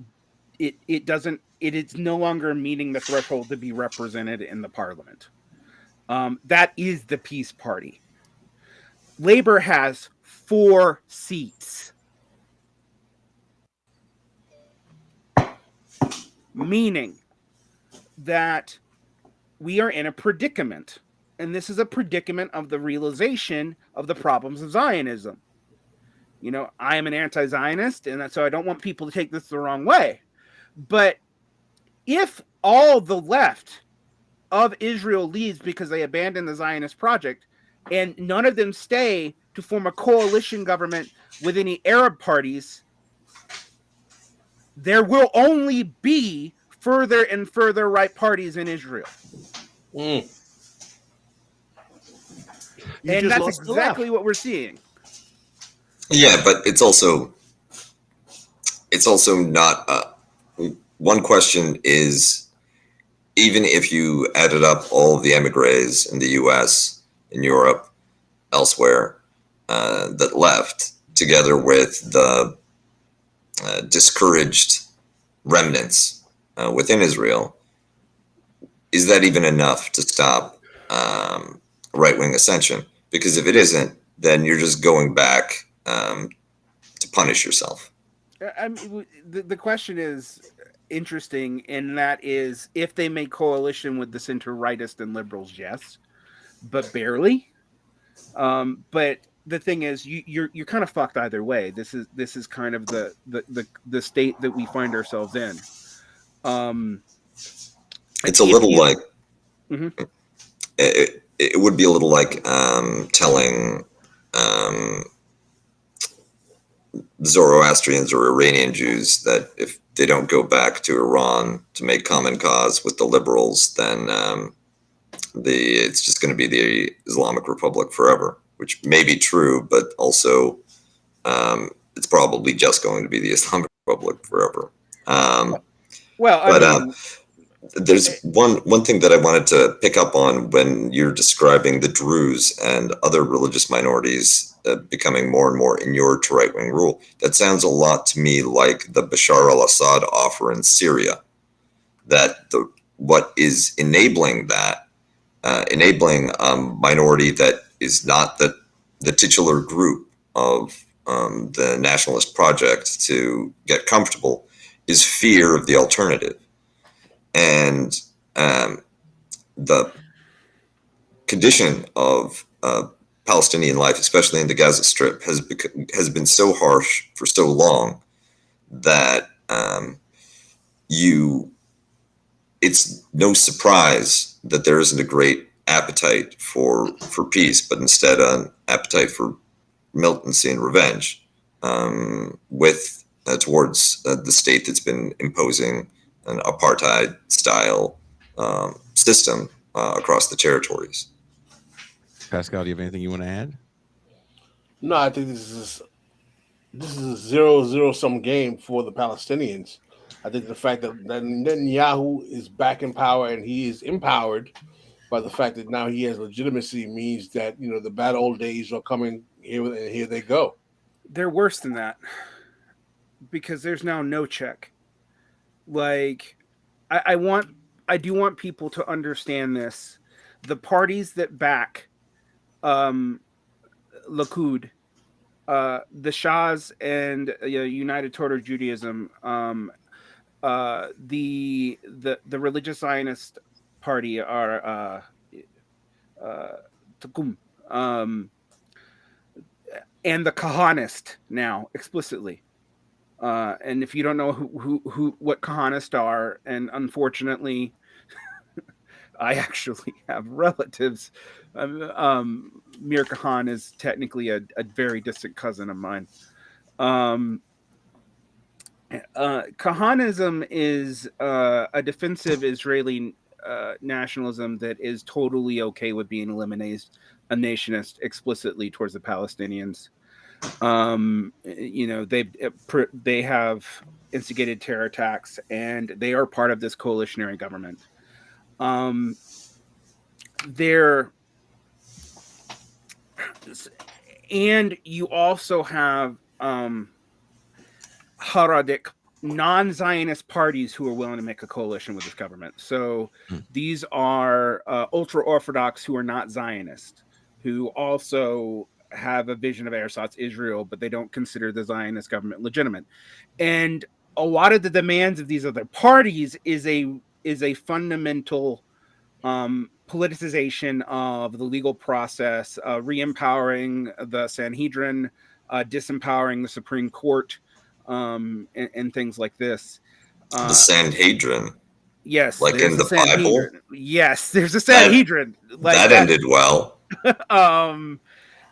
is no longer meeting the threshold to be represented in the parliament. That is the Peace Party. Labor has 4 seats. Meaning that we are in a predicament And this is a predicament of the realization of the problems of Zionism. You know, I am an anti-Zionist, and so I don't want people to take this the wrong way. But if all the left of Israel leaves because they abandon the Zionist project, and none of them stay to form a coalition government with any Arab parties, there will only be further and further right parties in Israel. Mm. And that's exactly what we're seeing. Yeah, but it's also not. One question is, even if you added up all of the emigres in the U.S., in Europe, elsewhere, that left, together with the discouraged remnants within Israel, is that even enough to stop right-wing ascension? Because if it isn't, then you're just going back to punish yourself. I mean, the question is interesting, and that is, if they make coalition with the center-rightist and liberals, yes, but barely. But the thing is, you're kind of fucked either way. This is kind of the state that we find ourselves in. It's a little like mm-hmm. it would be a little like telling Zoroastrians or Iranian Jews that if they don't go back to Iran to make common cause with the liberals, then it's just going to be the Islamic Republic forever, which may be true, but also it's probably just going to be the Islamic Republic forever. There's one thing that I wanted to pick up on when you're describing the Druze and other religious minorities becoming more and more inured to right-wing rule. That sounds a lot to me like the Bashar al-Assad offer in Syria. That what is enabling that, enabling a minority that is not the titular group of the nationalist project to get comfortable, is fear of the alternative. And the condition of Palestinian life, especially in the Gaza Strip, has been so harsh for so long that it's no surprise that there isn't a great appetite for peace, but instead an appetite for militancy and revenge towards the state that's been imposing an apartheid style system across the territories. Pascal, do you have anything you want to add? No, I think this is a 0-0 sum game for the Palestinians. I think the fact that Netanyahu is back in power and he is empowered by the fact that now he has legitimacy means that, you know, the bad old days are coming here, and here they go. They're worse than that because there's now no check. Like, I do want people to understand this. The parties that back Likud, the Shahs and United Torah Judaism, the religious Zionist party are Tukum, and the Kahanist now explicitly. And if you don't know what Kahanist are, and unfortunately, I actually have relatives. Mir Kahan is technically a very distant cousin of mine. Kahanism is a defensive Israeli nationalism that is totally okay with being eliminated, a nationist explicitly towards the Palestinians. They have instigated terror attacks, and they are part of this coalitionary government. And you also have Haredic non-Zionist parties who are willing to make a coalition with this government. So these are ultra-Orthodox who are not Zionist, who also have a vision of ersatz Israel, but they don't consider the Zionist government legitimate. And a lot of the demands of these other parties is a fundamental politicization of the legal process, re-empowering the Sanhedrin, disempowering the Supreme Court, and things like this. The Sanhedrin. Yes, like in the Bible. Yes, there's a Sanhedrin. That ended well.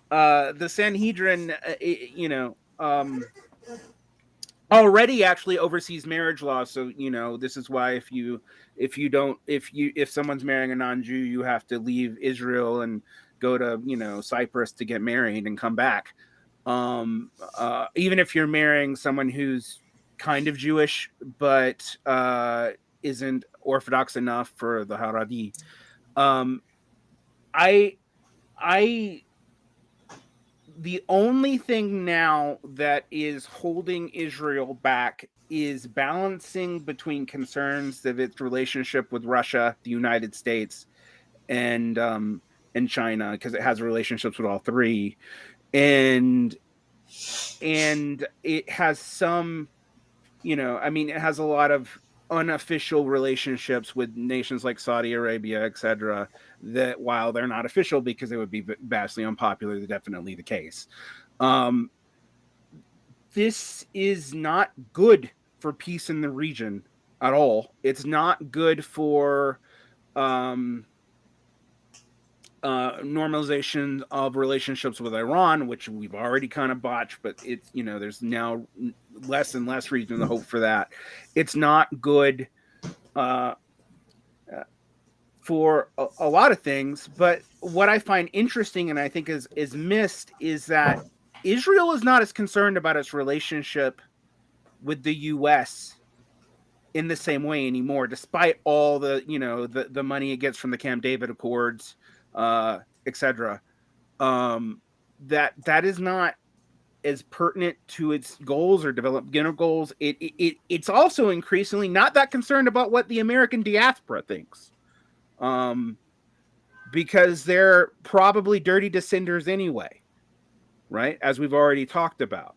The Sanhedrin, already actually oversees marriage laws. So this is why if someone's marrying a non-Jew, you have to leave Israel and go to Cyprus to get married and come back. Even if you're marrying someone who's kind of Jewish but isn't Orthodox enough for the Haredi. The only thing now that is holding Israel back is balancing between concerns of its relationship with Russia, the United States, and China, because it has relationships with all three, and it has some, it has a lot of unofficial relationships with nations like Saudi Arabia, etc., that while they're not official because it would be vastly unpopular, they're definitely the case. This is not good for peace in the region at all. It's not good for normalization of relationships with Iran, which we've already kind of botched, but it's, there's now less and less reason to hope for that. It's not good for a lot of things, but what I find interesting and I think is missed is that Israel is not as concerned about its relationship with the U.S. in the same way anymore, despite all the the money it gets from the Camp David Accords, etc. That is not as pertinent to its goals or developmental goals. It's also increasingly not that concerned about what the American diaspora thinks, because they're probably dirty descenders anyway, right? As we've already talked about.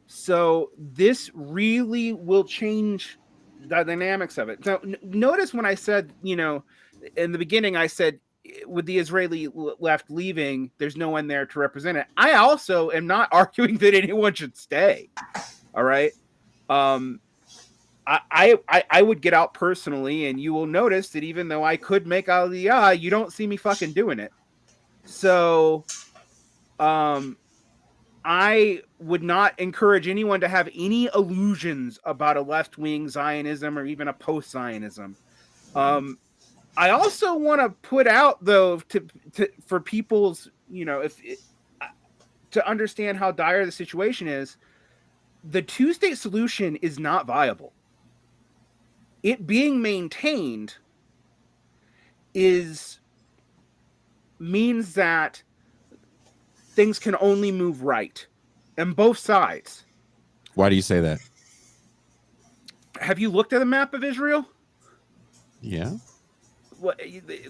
So this really will change the dynamics of it. Now, notice when I said, in the beginning, I said, with the Israeli left leaving, there's no one there to represent it. I also am not arguing that anyone should stay. All right. I would get out personally, and you will notice that even though I could make Aliyah, you don't see me fucking doing it. So, I would not encourage anyone to have any illusions about a left-wing Zionism or even a post-Zionism. I also want to put out, though, for people's, to understand how dire the situation is, the two-state solution is not viable. It being maintained means that things can only move right, and both sides. Why do you say that? Have you looked at a map of Israel? Yeah.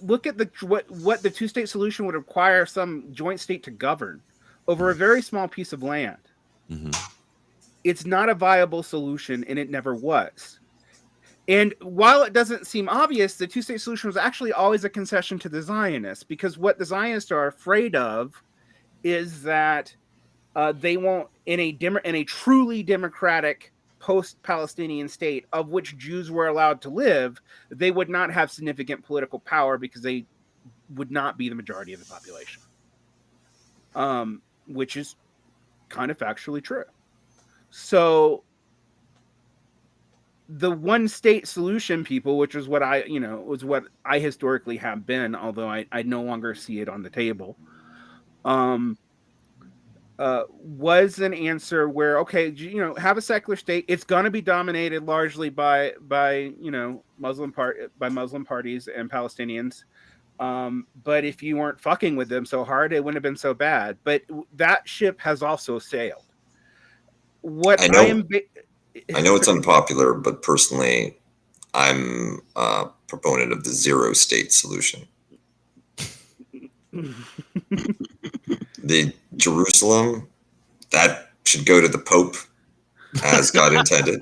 Look at what the two-state solution would require some joint state to govern over a very small piece of land. Mm-hmm. It's not a viable solution, and it never was. And while it doesn't seem obvious, the two-state solution was actually always a concession to the Zionists, because what the Zionists are afraid of is that they won't, in a truly democratic post-Palestinian state of which Jews were allowed to live, they would not have significant political power because they would not be the majority of the population, which is kind of factually true. So the one-state solution, people, which is what was what I historically have been, although I no longer see it on the table, was an answer where, okay, have a secular state. It's going to be dominated largely by Muslim parties and Palestinians. But if you weren't fucking with them so hard, it wouldn't have been so bad. But that ship has also sailed. I know it's unpopular, but personally, I'm a proponent of the zero-state solution. The Jerusalem, that should go to the Pope, as God intended.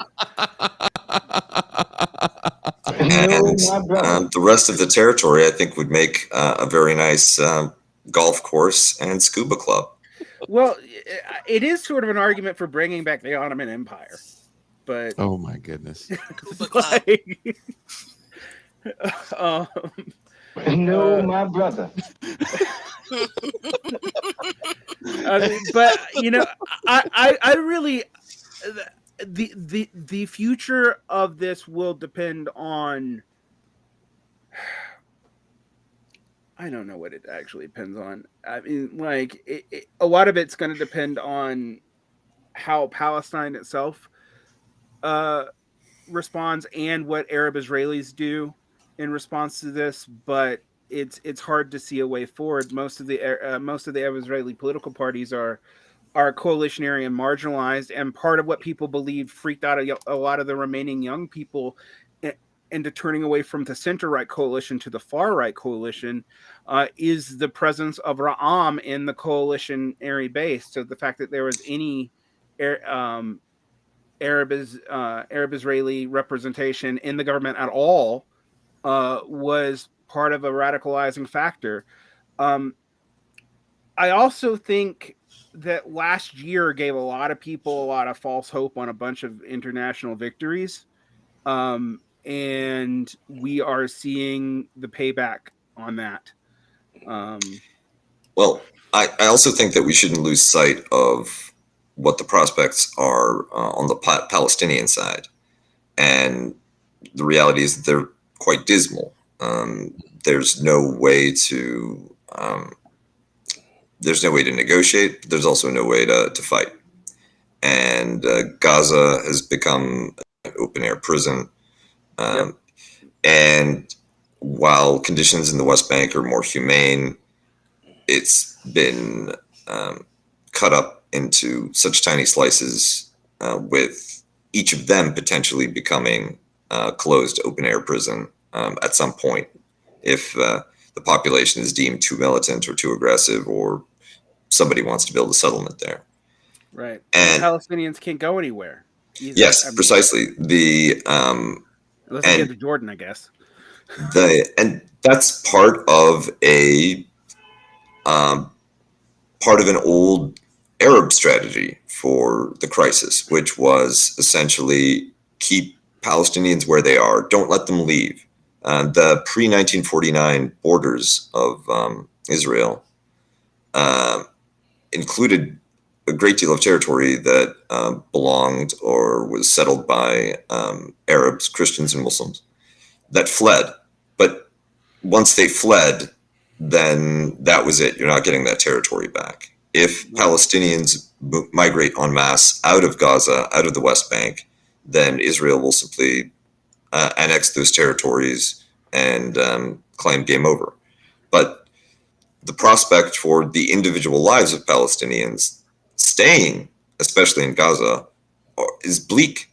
And And the rest of the territory, I think, would make a very nice golf course and scuba club. Well, it is sort of an argument for bringing back the Ottoman Empire, but oh my goodness, no, my brother. But I really the future of this will depend on. I don't know what it actually depends on. I mean, like, a lot of it's going to depend on how Palestine itself responds and what Arab Israelis do in response to this. But it's hard to see a way forward. Most of the Arab Israeli political parties are coalitionary and marginalized, and part of what people believe freaked out a lot of the remaining young people into turning away from the center-right coalition to the far-right coalition is the presence of Ra'am in the coalitionary base. So the fact that there was any Arab Israeli representation in the government at all was part of a radicalizing factor. I also think that last year gave a lot of people a lot of false hope on a bunch of international victories. And we are seeing the payback on that. Well, I also think that we shouldn't lose sight of what the prospects are on the Palestinian side. And the reality is that they're quite dismal. There's no way to negotiate. There's also no way to fight. And Gaza has become an open-air prison. And while conditions in the West Bank are more humane, it's been cut up into such tiny slices, with each of them potentially becoming a closed open-air prison at some point, if the population is deemed too militant or too aggressive, or somebody wants to build a settlement there. Right. And Palestinians can't go anywhere either. Yes, precisely. Unless they get to Jordan, I guess. And that's part of an old Arab strategy for the crisis, which was essentially keep Palestinians where they are, don't let them leave. The pre-1949 borders of Israel included a great deal of territory that belonged or was settled by Arabs, Christians, and Muslims that fled. But once they fled, then that was it. You're not getting that territory back. If Palestinians migrate en masse out of Gaza, out of the West Bank, then Israel will simply annex those territories and claim game over. But the prospect for the individual lives of Palestinians staying, especially in Gaza, is bleak.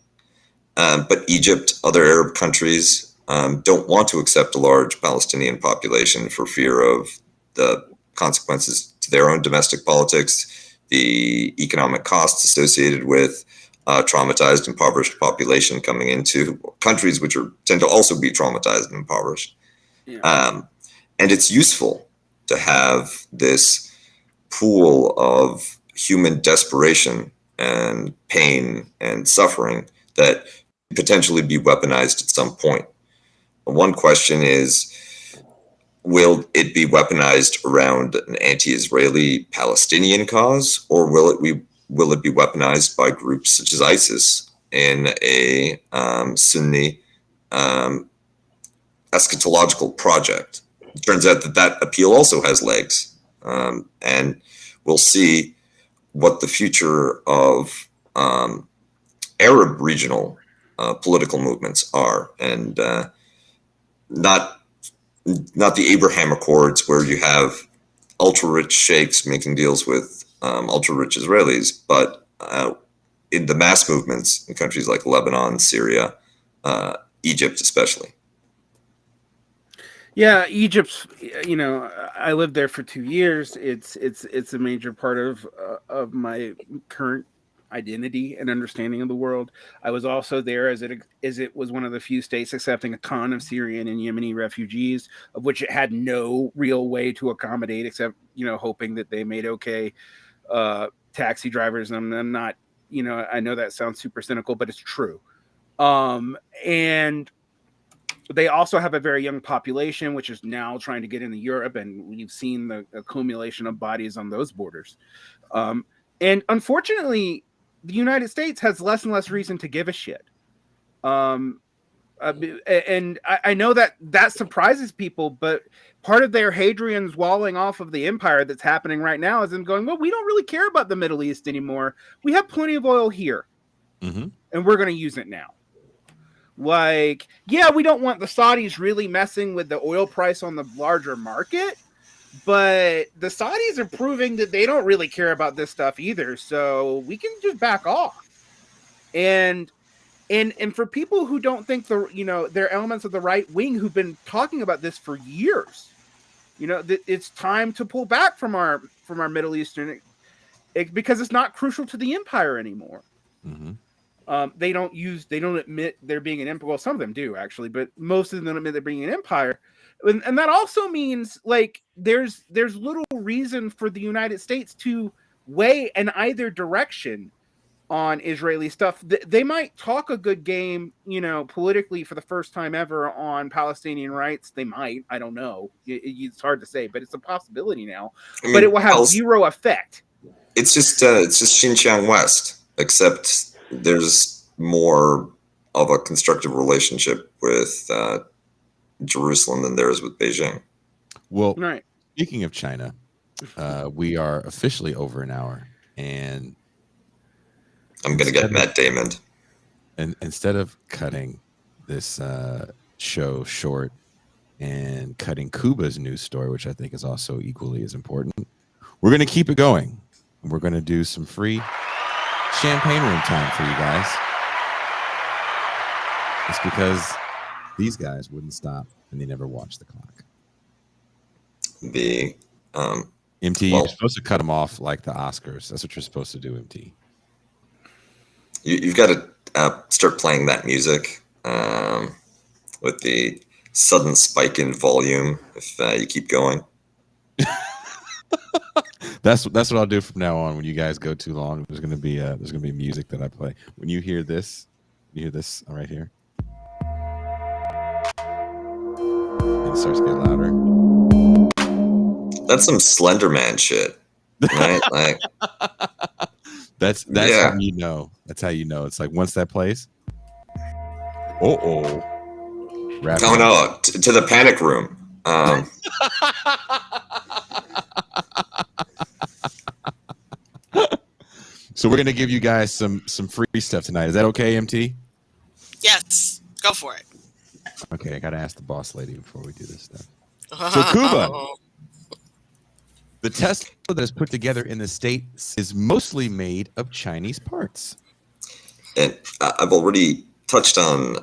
But Egypt, other Arab countries, don't want to accept a large Palestinian population for fear of the consequences to their own domestic politics, the economic costs associated with traumatized, impoverished population coming into countries which tend to also be traumatized and impoverished. Yeah. And it's useful to have this pool of human desperation and pain and suffering that could potentially be weaponized at some point. One question is, will it be weaponized around an anti-Israeli Palestinian cause, or will it be weaponized by groups such as ISIS in a Sunni eschatological project? It turns out that appeal also has legs, and we'll see what the future of Arab regional political movements are, and not the Abraham Accords, where you have ultra-rich sheikhs making deals with ultra-rich Israelis, but in the mass movements in countries like Lebanon, Syria, Egypt especially. Yeah, Egypt. I lived there for 2 years. It's a major part of my current identity and understanding of the world. I was also there as it was one of the few states accepting a ton of Syrian and Yemeni refugees, of which it had no real way to accommodate, except, hoping that they made okay taxi drivers. And I'm not, I know that sounds super cynical, but it's true. And they also have a very young population, which is now trying to get into Europe, and we've seen the accumulation of bodies on those borders. And unfortunately, the United States has less and less reason to give a shit. And I know that surprises people, but part of their Hadrian's walling off of the empire that's happening right now is them going, well, we don't really care about the Middle East anymore. We have plenty of oil here, and we're going to use it now. Like, yeah, we don't want the Saudis really messing with the oil price on the larger market, but the Saudis are proving that they don't really care about this stuff either, so we can just back off. And for people who don't think they're elements of the right wing who've been talking about this for years, it's time to pull back from our Middle Eastern, because it's not crucial to the empire anymore. They don't admit they're being an empire. Well, some of them do actually, but most of them don't admit they're being an empire. And that also means, like, there's little reason for the United States to weigh in either direction on Israeli stuff. They might talk a good game, politically for the first time ever on Palestinian rights. They might. I don't know. It's hard to say, but it's a possibility now. But it will have zero effect. It's just Xinjiang West, except there's more of a constructive relationship with Jerusalem than there is with Beijing. Well, right. Speaking of China, we are officially over an hour, and I'm going to get Matt Damon. And instead of cutting this show short and cutting Cuba's news story, which I think is also equally as important, we're going to keep it going. We're going to do some free champagne room time for you guys. It's because these guys wouldn't stop, and they never watched the clock. MT, you're supposed to cut them off like the Oscars. That's what you're supposed to do, MT. You've got to start playing that music with the sudden spike in volume if you keep going. That's what I'll do from now on. When you guys go too long, there's gonna be music that I play. When you hear this right here, and it starts to get louder. That's some Slender Man shit, right? Like that's how you know. That's how you know. It's like once that plays. Oh no! To the panic room. So we're gonna give you guys some free stuff tonight. Is that okay, MT? Yes, go for it. Okay, I gotta ask the boss lady before we do this stuff. So Cuba, the Tesla that is put together in the States is mostly made of Chinese parts. And I've already touched on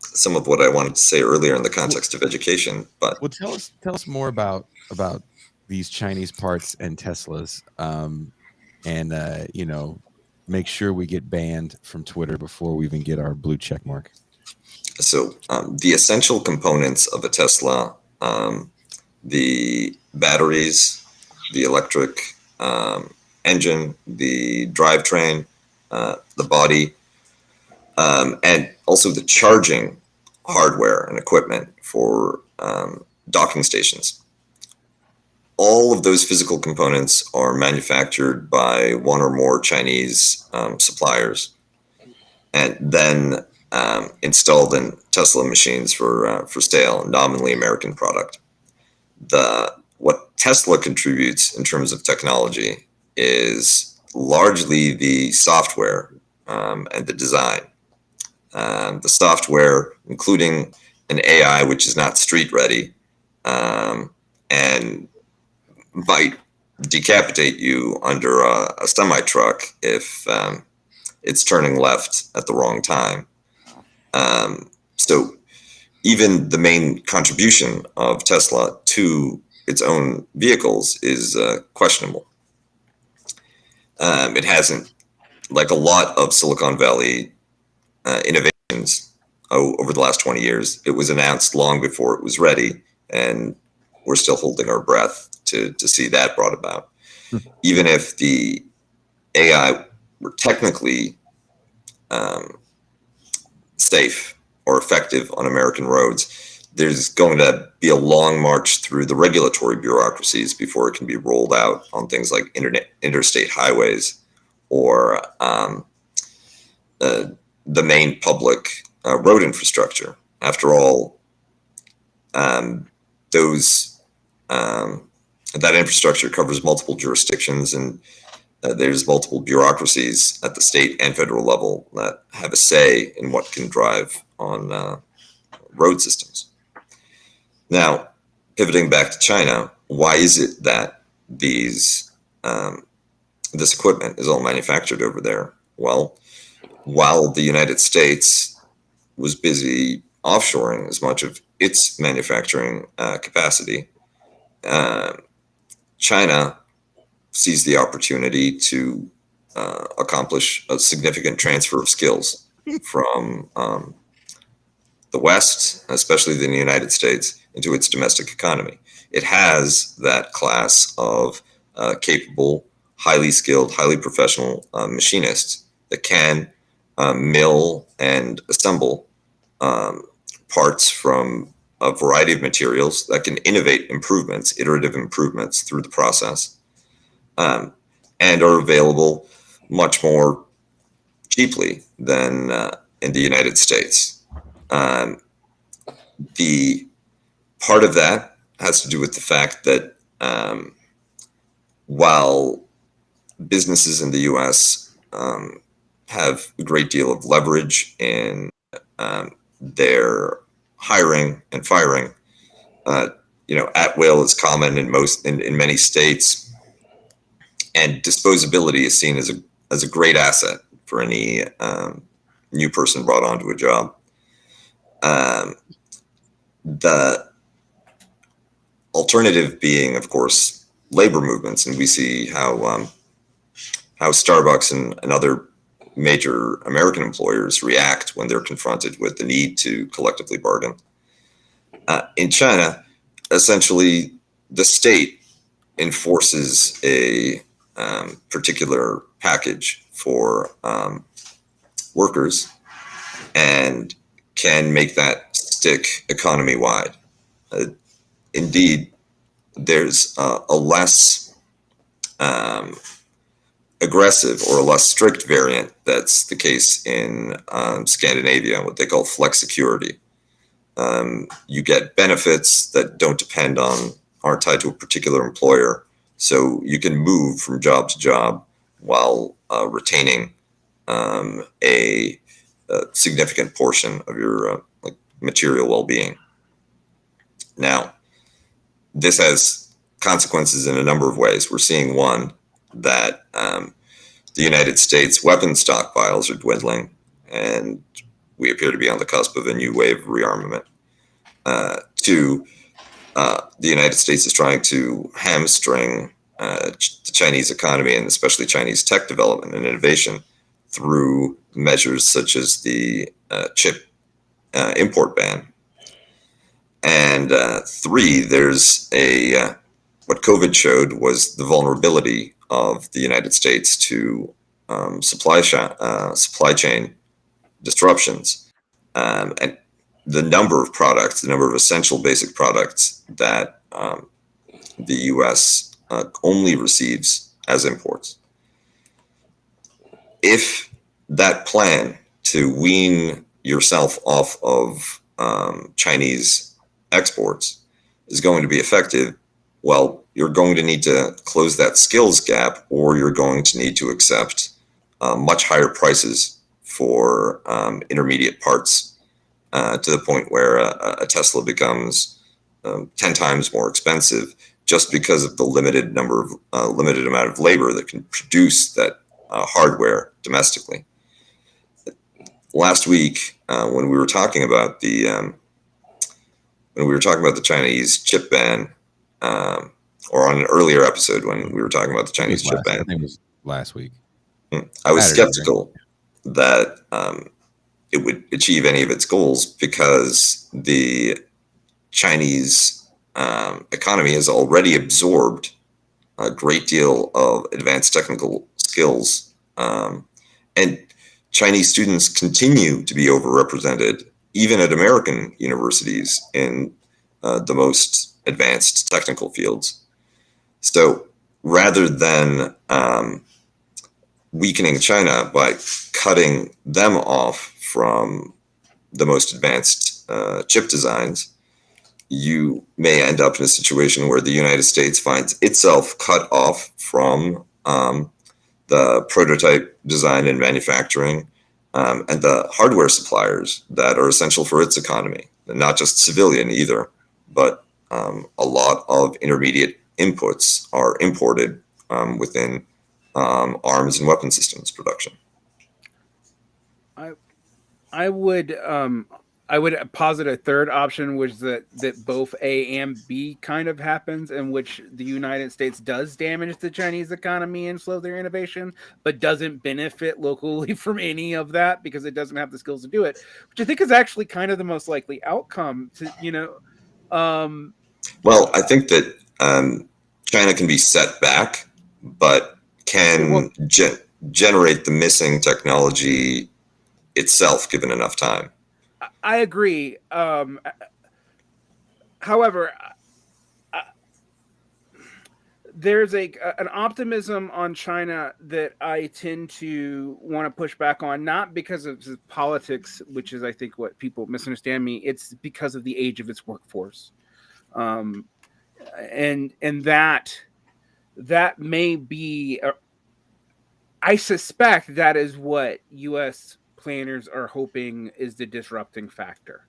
some of what I wanted to say earlier in the context of education. But tell us more about these Chinese parts and Teslas. And make sure we get banned from Twitter before we even get our blue check mark. So the essential components of a Tesla, the batteries, the electric engine, the drivetrain, the body, and also the charging hardware and equipment for docking stations. All of those physical components are manufactured by one or more Chinese suppliers, and then installed in Tesla machines for sale, a nominally American product. What Tesla contributes in terms of technology is largely the software and the design. The software, including an AI which is not street ready, and might decapitate you under a semi truck if it's turning left at the wrong time. So even the main contribution of Tesla to its own vehicles is questionable. It hasn't like a lot of Silicon Valley innovations over the last 20 years, it was announced long before it was ready, and we're still holding our breath to see that brought about. Even if the AI were technically safe or effective on American roads, there's going to be a long march through the regulatory bureaucracies before it can be rolled out on things like interstate highways or the main public road infrastructure. After all, that infrastructure covers multiple jurisdictions, and there's multiple bureaucracies at the state and federal level that have a say in what can drive on road systems. Now, pivoting back to China, why is it that this equipment is all manufactured over there? Well, while the United States was busy offshoring as much of its manufacturing capacity, China sees the opportunity to accomplish a significant transfer of skills from the West, especially the United States, into its domestic economy. It has that class of capable, highly skilled, highly professional machinists that can mill and assemble parts from a variety of materials that can innovate improvements, iterative improvements through the process, and are available much more cheaply than in the United States. The part of that has to do with the fact that while businesses in the U.S. Have a great deal of leverage in their hiring and firing, at will is common in many states, and disposability is seen as a great asset for any new person brought onto a job. The alternative being, of course, labor movements, and we see how Starbucks and other major American employers react when they're confronted with the need to collectively bargain. In China, essentially, the state enforces a particular package for workers and can make that stick economy-wide. Indeed, there's a less aggressive or a less strict variant that's the case in Scandinavia, what they call flexicurity. You get benefits that don't depend on, aren't tied to a particular employer, so you can move from job to job while retaining a significant portion of your material well-being. Now, this has consequences in a number of ways. We're seeing one, that the United States weapons stockpiles are dwindling, and we appear to be on the cusp of a new wave of rearmament. Two, the United States is trying to hamstring the Chinese economy, and especially Chinese tech development and innovation, through measures such as the chip import ban. And three, there's what COVID showed was the vulnerability of the United States to supply chain disruptions, and the number of products, the number of essential basic products that the U.S. Only receives as imports. If that plan to wean yourself off of Chinese exports is going to be effective, well, you're going to need to close that skills gap, or you're going to need to accept much higher prices for intermediate parts, to the point where a Tesla becomes 10 times more expensive just because of the limited amount of labor that can produce that hardware domestically. Last week, when we were talking about the Chinese chip ban, or on an earlier episode when we were talking about the Chinese chip ban. I think it was last week. I was Saturday, skeptical that it would achieve any of its goals because the Chinese economy has already absorbed a great deal of advanced technical skills, and Chinese students continue to be overrepresented, even at American universities, in the most advanced technical fields. So rather than weakening China by cutting them off from the most advanced chip designs, you may end up in a situation where the United States finds itself cut off from the prototype design and manufacturing and the hardware suppliers that are essential for its economy, and not just civilian either, but a lot of intermediate inputs are imported within arms and weapon systems production. I would posit a third option, which that both A and B kind of happens, in which the United States does damage the Chinese economy and slow their innovation, but doesn't benefit locally from any of that because it doesn't have the skills to do it, which I think is actually kind of the most likely outcome. Well, I think that China can be set back, but can generate the missing technology itself given enough time. I agree. However, there's an optimism on China that I tend to want to push back on, not because of politics, which is I think what people misunderstand me. It's because of the age of its workforce, and that may be. I suspect that is what U.S. planners are hoping is the disrupting factor,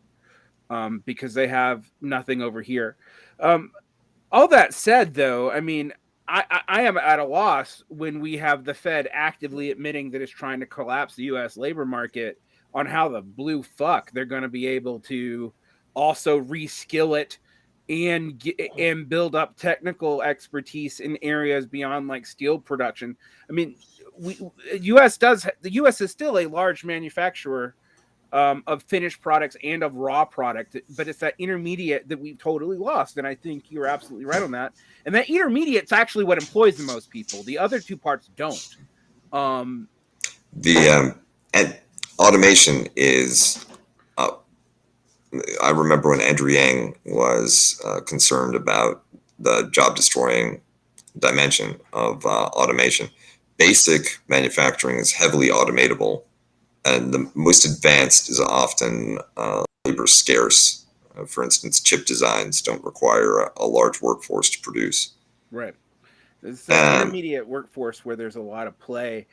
because they have nothing over here. All that said, though, I mean, I am at a loss when we have the Fed actively admitting that it's trying to collapse the U.S. labor market on how the blue fuck they're going to be able to also reskill it and build up technical expertise in areas beyond like steel production. I mean, the U.S. is still a large manufacturer of finished products and of raw product, but it's that intermediate that we've totally lost. And I think you're absolutely right on that. And that intermediate's actually what employs the most people. The other two parts don't. And automation is. I remember when Andrew Yang was concerned about the job-destroying dimension of automation. Basic manufacturing is heavily automatable, and the most advanced is often labor scarce. For instance, chip designs don't require a large workforce to produce. Right. It's that intermediate workforce where there's a lot of play.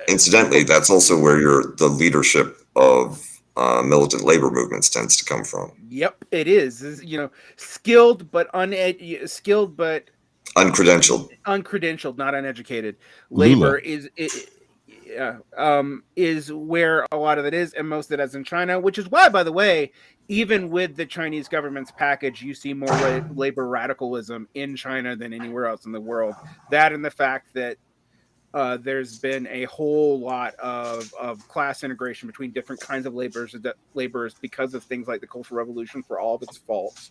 Incidentally, that's also where the leadership of militant labor movements tends to come from. Yep, it is. Skilled but uncredentialed, not uneducated labor is where a lot of it is, and most of it is in China, which is why, by the way, even with the Chinese government's package, you see more labor radicalism in China than anywhere else in the world. That and the fact that there's been a whole lot of class integration between different kinds of laborers because of things like the Cultural Revolution, for all of its faults,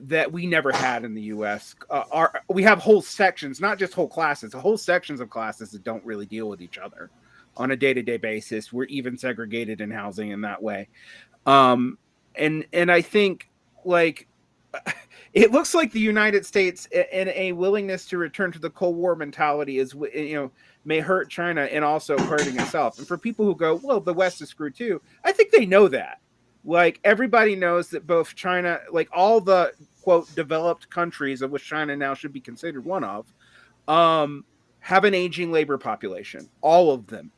that we never had in the U.S. We have whole sections, not just whole classes, whole sections of classes that don't really deal with each other on a day-to-day basis. We're even segregated in housing in that way. And I think, like, it looks like the United States, in a willingness to return to the Cold War mentality, may hurt China and also hurting itself. And for people who go, well, the West is screwed too, I think they know that. Like, everybody knows that both China, like all the quote developed countries, of which China now should be considered one of, have an aging labor population. All of them,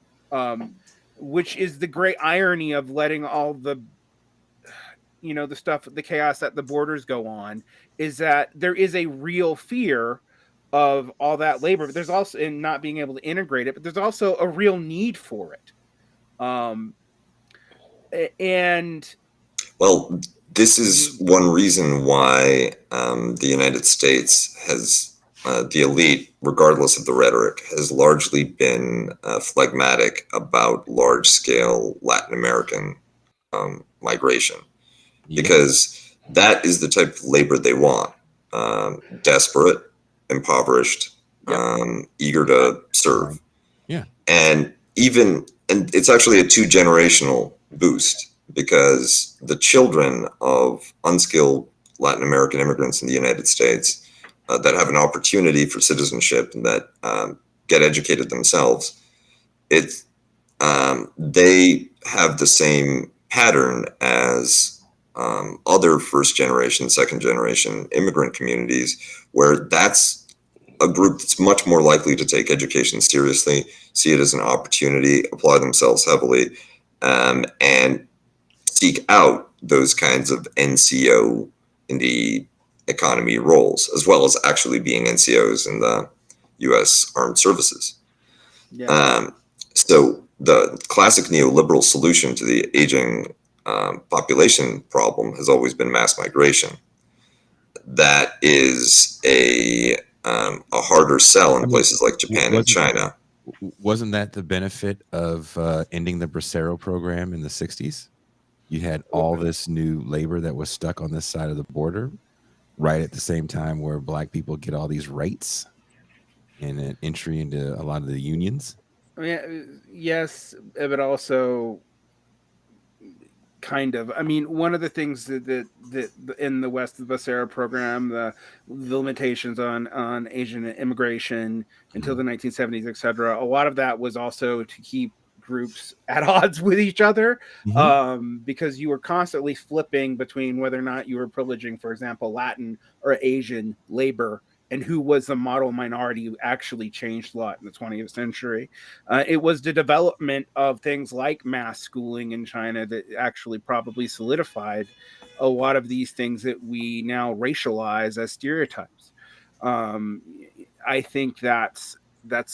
which is the great irony of letting all the the chaos at the borders go on, is that there is a real fear of all that labor, but there's also in not being able to integrate it, but there's also a real need for it. And this is one reason why the United States has the elite, regardless of the rhetoric, has largely been phlegmatic about large-scale Latin American migration, because that is the type of labor they want. Desperate, impoverished, eager to serve. Yeah. And it's actually a 2-generational boost, because the children of unskilled Latin American immigrants in the United States that have an opportunity for citizenship and that get educated themselves, they have the same pattern as other first generation, second generation immigrant communities, where that's a group that's much more likely to take education seriously, see it as an opportunity, apply themselves heavily, and seek out those kinds of NCO in the economy roles, as well as actually being NCOs in the U.S. Armed Services. So the classic neoliberal solution to the aging population problem has always been mass migration. That is a harder sell in places like Japan and China. Wasn't that the benefit of ending the Bracero program in the 60s? You had all this new labor that was stuck on this side of the border, right at the same time where Black people get all these rights and an entry into a lot of the unions. I mean, yes, but also kind of. I mean, one of the things that in the West, the Bracero program, the limitations on Asian immigration until the 1970s, etc. A lot of that was also to keep groups at odds with each other, because you were constantly flipping between whether or not you were privileging, for example, Latin or Asian labor, and who was the model minority who actually changed a lot in the 20th century. It was the development of things like mass schooling in China that actually probably solidified a lot of these things that we now racialize as stereotypes. I think that's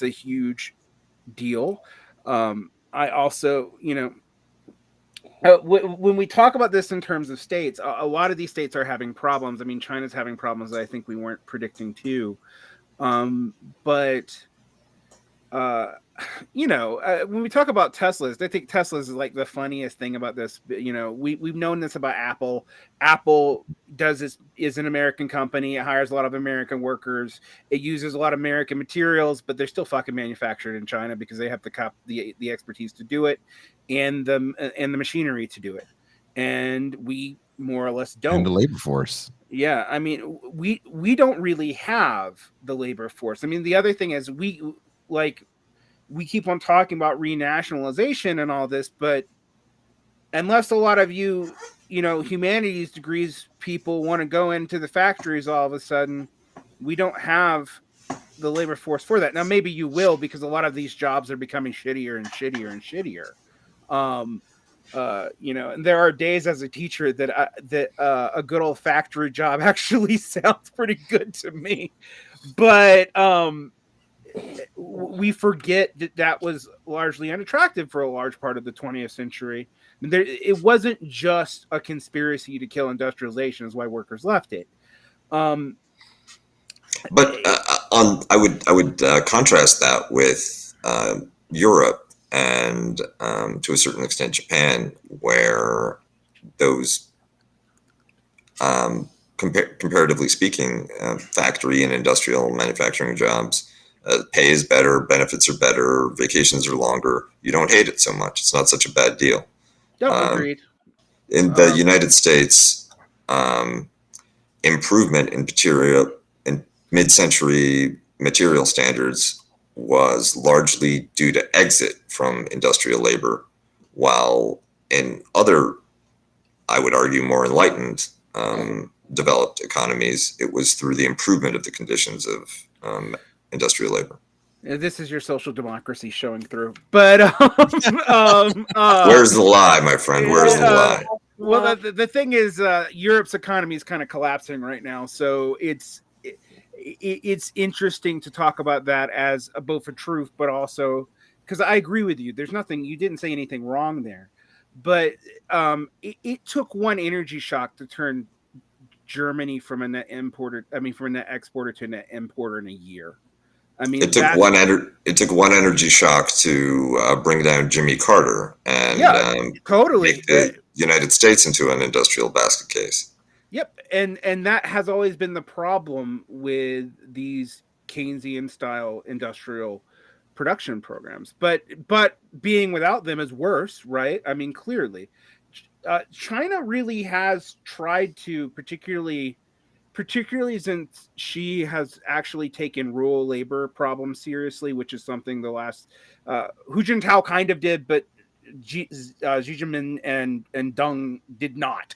a huge deal. I also, when we talk about this in terms of states, a lot of these states are having problems. I mean, China's having problems that I think we weren't predicting too. But when we talk about Teslas, I think Teslas is like the funniest thing about this. We've known this about Apple. Apple is an American company. It hires a lot of American workers. It uses a lot of American materials, but they're still fucking manufactured in China because they have the expertise to do it, and the machinery to do it. And we more or less don't. And the labor force. Yeah, I mean, we don't really have the labor force. I mean, the other thing is we keep on talking about renationalization and all this, but unless a lot of humanities degrees people want to go into the factories all of a sudden, we don't have the labor force for that. Now, maybe you will, because a lot of these jobs are becoming shittier and shittier and shittier. And there are days as a teacher that a good old factory job actually sounds pretty good to me, but we forget that was largely unattractive for a large part of the 20th century. I mean, it wasn't just a conspiracy to kill industrialization is why workers left it. But I would contrast that with Europe and to a certain extent Japan, where those comparatively speaking, factory and industrial manufacturing jobs, pay is better, benefits are better, vacations are longer. You don't hate it so much. It's not such a bad deal. Agreed. In the United States, improvement in mid-century material standards was largely due to exit from industrial labor, while in other, I would argue, more enlightened developed economies, it was through the improvement of the conditions of industrial labor. This is your social democracy showing through. But where's the lie, my friend? Where's the lie? Well, the thing is, Europe's economy is kind of collapsing right now, so it's interesting to talk about that as both a truth, but also because I agree with you. There's nothing, you didn't say anything wrong there, but it took one energy shock to turn Germany from a net exporter to a net importer in a year. I mean, it took one energy shock to bring down Jimmy Carter and totally make the United States into an industrial basket case. Yep, and that has always been the problem with these Keynesian style industrial production programs. But being without them is worse, right? I mean, clearly, China really has tried to, particularly since she has actually taken rural labor problems seriously, which is something the last Hu Jintao kind of did, but Xi Jinping and Deng did not.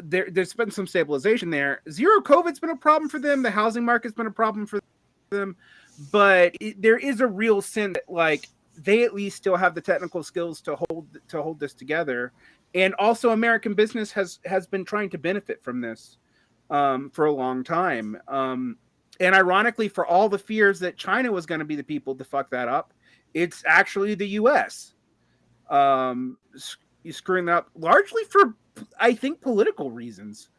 There's been some stabilization there. Zero COVID's been a problem for them. The housing market's been a problem for them, but there is a real sense that like they at least still have the technical skills to hold this together. And also American business has been trying to benefit from this for a long time. And ironically, for all the fears that China was going to be the people to fuck that up, it's actually the US screwing that up largely for, I think, political reasons.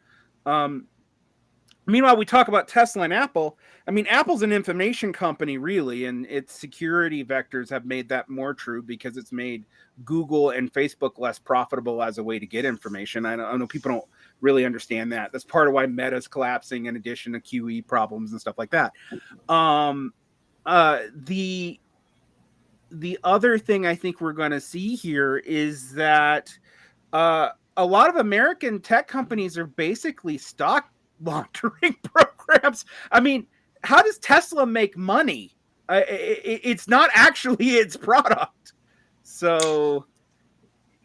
Meanwhile, we talk about Tesla and Apple. I mean, Apple's an information company, really, and its security vectors have made that more true because it's made Google and Facebook less profitable as a way to get information. I know people don't really understand that. That's part of why Meta's collapsing, in addition to QE problems and stuff like that. The other thing I think we're going to see here is that a lot of American tech companies are basically stock laundering programs. I mean, how does Tesla make money? It's not actually its product. So,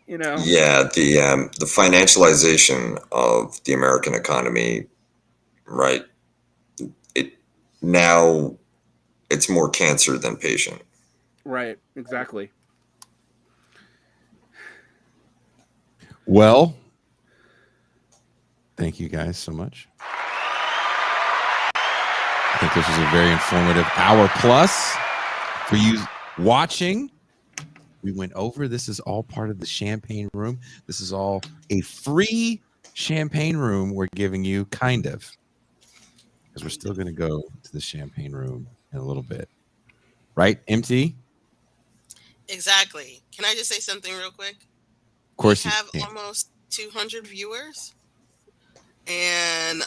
Yeah, the financialization of the American economy, right? It's more cancer than patient. Right, exactly. Well, thank you guys so much. I think this was a very informative hour plus for you watching. We went over. This is all part of the champagne room. This is all a free champagne room we're giving you, kind of, because we're still going to go to the champagne room in a little bit. Right, MT? Exactly. Can I just say something real quick? Of course. We have almost 200 viewers and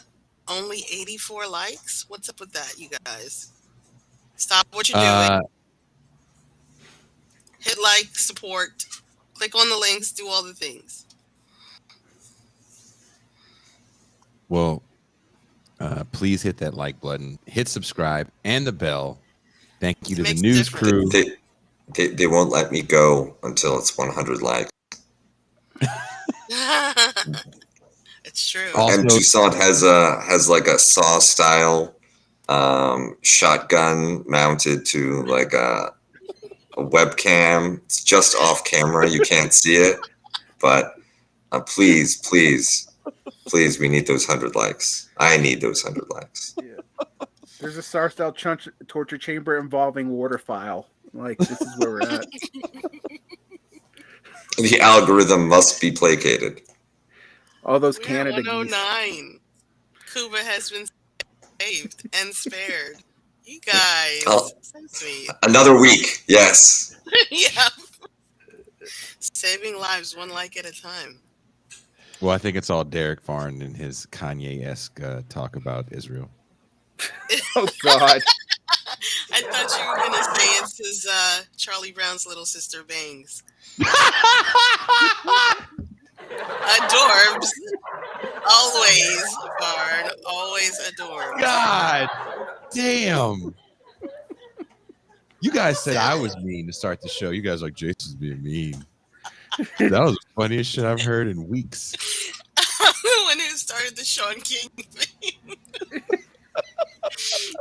only 84 likes. What's up with that, you guys? Stop what you're doing. Hit like, support, click on the links, do all the things. Well, please hit that like button, hit subscribe, and the bell. Thank you to the news crew. They won't let me go until it's 100 likes. It's true. Also, and Toussaint has like a Saw style shotgun mounted to like a webcam. It's just off camera. You can't see it, but please, we need those 100 likes. I need those 100 likes. Yeah. There's a Saw style torture chamber involving waterfowl. Like, this is where we're at. The algorithm must be placated. All those we're Canada 109. Cuba has been saved and spared. You guys. Oh, so sweet. Another week. Yes. Yeah. Saving lives one like at a time. Well, I think it's all Derek Farn and his Kanye-esque talk about Israel. Oh, God. I thought you were going to say it's his Charlie Brown's little sister bangs. Adorbs. Always, Barn. Always adorbs. God damn. You guys said I was mean to start the show. You guys are like, Jason's being mean. That was the funniest shit I've heard in weeks. When it started the Sean King thing.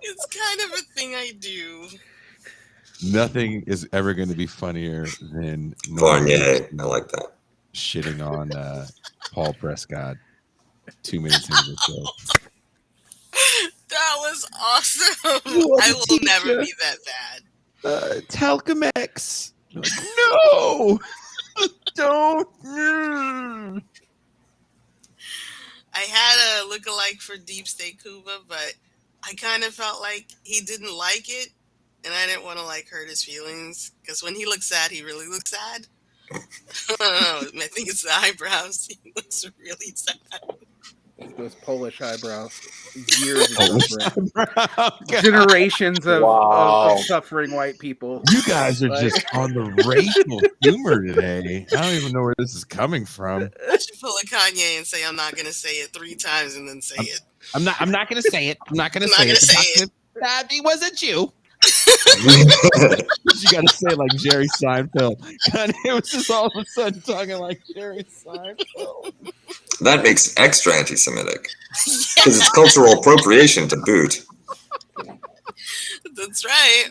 It's kind of a thing I do. Nothing is ever going to be funnier than Fournier. I like that. Shitting on Paul Prescott 2 minutes into the show. That was awesome. I will never be that bad. Talcomex. Like, no, don't. I had a lookalike for Deep State Cuba, but I kind of felt like he didn't like it, and I didn't want to like hurt his feelings because when he looks sad, he really looks sad. I don't know. I think it's the eyebrows. He looks really sad. Those Polish eyebrows. Years of suffering. Generations of suffering white people. You guys are just on the racial humor today. I don't even know where this is coming from. I should pull a Kanye and say I'm not going to say it 3 times and then say it. I'm not going to say it. I'm not going to say it. He wasn't you. You got to say like Jerry Seinfeld. God, it was just all of a sudden talking like Jerry Seinfeld. That makes extra anti-Semitic because it's cultural appropriation to boot. That's right.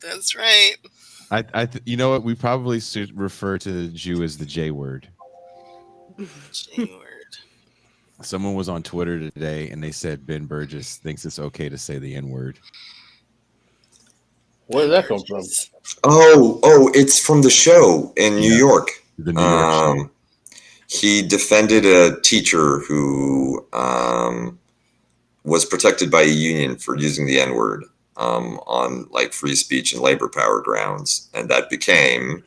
That's right. You know what? We probably should refer to the Jew as the J word. J word. Someone was on Twitter today and they said Ben Burgess thinks it's okay to say the N word. Where did that come from? Oh, it's from the show in New York. The New York show. He defended a teacher who was protected by a union for using the N-word on like free speech and labor power grounds, and that became.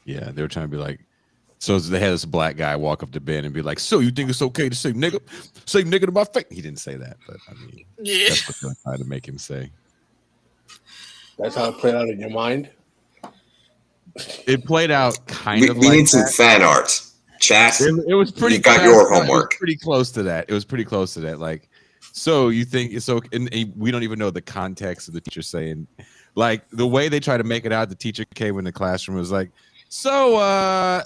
Yeah, they were trying to be like, so they had this black guy walk up to Ben and be like, "So you think it's okay to say nigga? Say nigga to my face?" He didn't say that, but I mean, that's what they're trying to make him say. That's how it played out in your mind. It played out kind of. We like need some fan art. Chat. It was pretty. You got your homework. It was pretty close to that. It was pretty close to that. Like, so you think it's okay? And we don't even know the context of the teacher saying, like, the way they try to make it out. The teacher came in the classroom and was like, "So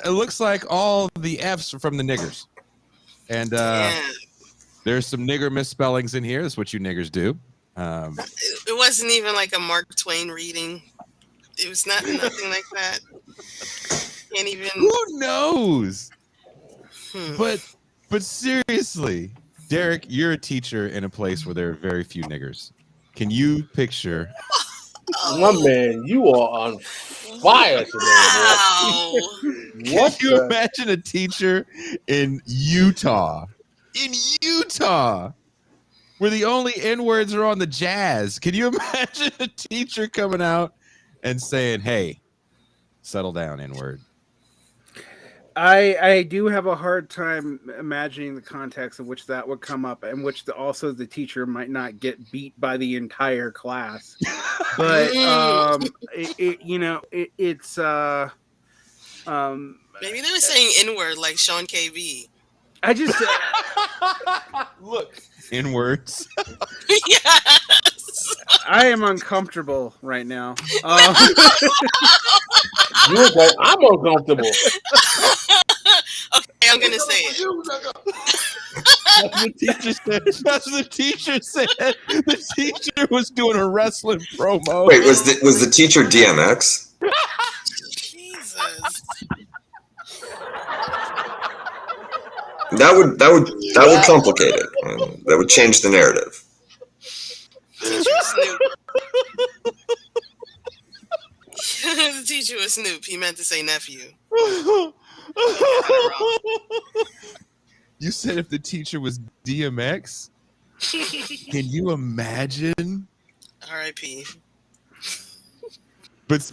it looks like all the F's are from the niggers, and there's some nigger misspellings in here. That's what you niggers do." It wasn't even like a Mark Twain reading. It was nothing like that. Can't even. Who knows? But seriously, Derek, you're a teacher in a place where there are very few niggers. Can you picture? My man, you are on fire today. Wow. Can you imagine a teacher in Utah? Where the only N-words are on the Jazz. Can you imagine a teacher coming out and saying, "Hey, settle down, N-word"? I do have a hard time imagining the context in which that would come up, and which also the teacher might not get beat by the entire class. But it's maybe they were saying N-word like Sean KB. I just look. N-words. Yes. I am uncomfortable right now. You look like I'm uncomfortable. Okay, I'm gonna say it. That's what the teacher said. The teacher was doing a wrestling promo. Wait, was the teacher DMX? Jesus. That would complicate it. That would change the narrative. The teacher was Snoop. He meant to say nephew. You said if the teacher was DMX? Can you imagine? R.I.P. But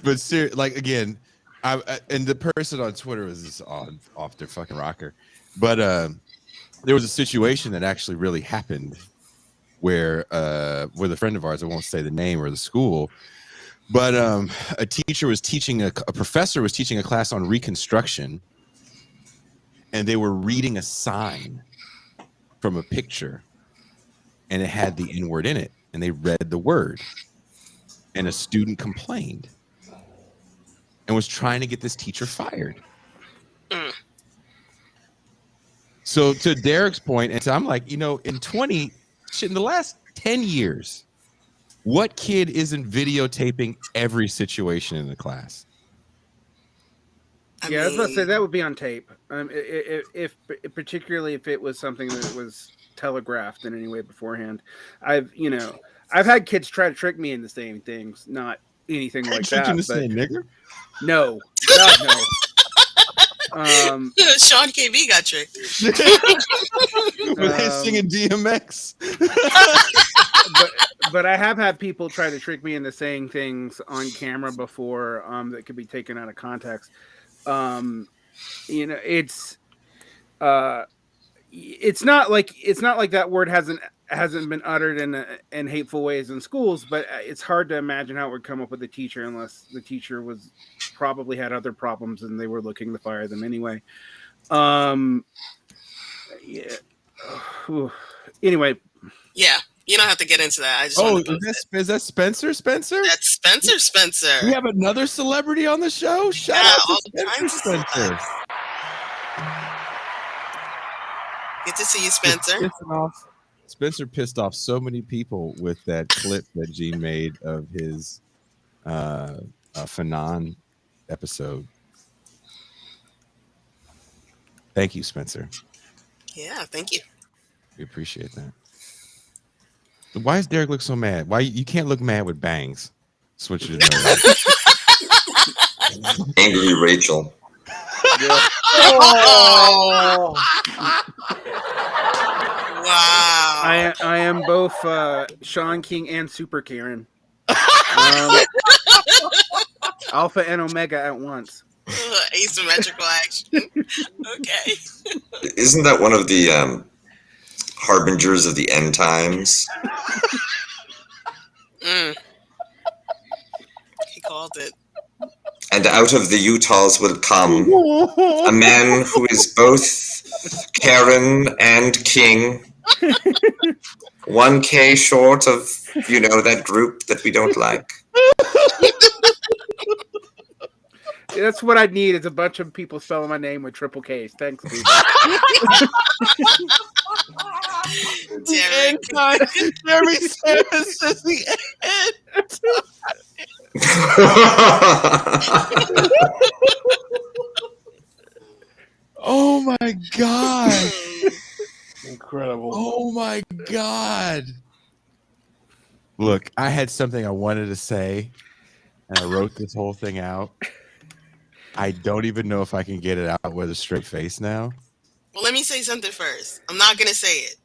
like again, and the person on Twitter was just off their fucking rocker. But there was a situation that actually really happened where with a friend of ours, I won't say the name or the school, but a teacher was teaching a professor was teaching a class on Reconstruction, and they were reading a sign from a picture, and it had the N-word in it, and they read the word, and a student complained and was trying to get this teacher fired. So to Derek's point, and so I'm like, in the last 10 years, what kid isn't videotaping every situation in the class? I was about to say that would be on tape. If particularly if it was something that was telegraphed in any way beforehand. I've had kids try to trick me into saying things, not anything like that. Saying nigger? No, God, no. Sean KB got tricked. Were they singing DMX? but I have had people try to trick me into saying things on camera before that could be taken out of context. It's not like that word hasn't been uttered in hateful ways in schools, but it's hard to imagine how it would come up with a teacher unless the teacher was probably had other problems and they were looking to fire them anyway. Anyway. Yeah, you don't have to get into that. I just is that Spencer? That's Spencer. We have another celebrity on the show. Shout out to Spencer. Good to see you, Spencer. Spencer pissed off so many people with that clip that Gene made of his Fanon episode. Thank you, Spencer. Yeah, thank you. We appreciate that. Why does Derek look so mad? Why you can't look mad with bangs? Switch it to Angry Rachel. Yeah. Oh. Wow. I am both Sean King and Super Karen. Alpha and Omega at once. Asymmetrical action. Okay. Isn't that one of the harbingers of the end times? He called it. And out of the Utahs will come a man who is both Karen and King. 1K short of, that group that we don't like. That's what I need is a bunch of people spelling my name with triple Ks. Thanks, dude. Jeremy Samus says the end. Oh my God. Incredible. Oh my God. Look, I had something I wanted to say, and I wrote this whole thing out. I don't even know if I can get it out with a straight face now. Well, let me say something first. I'm not going to say it.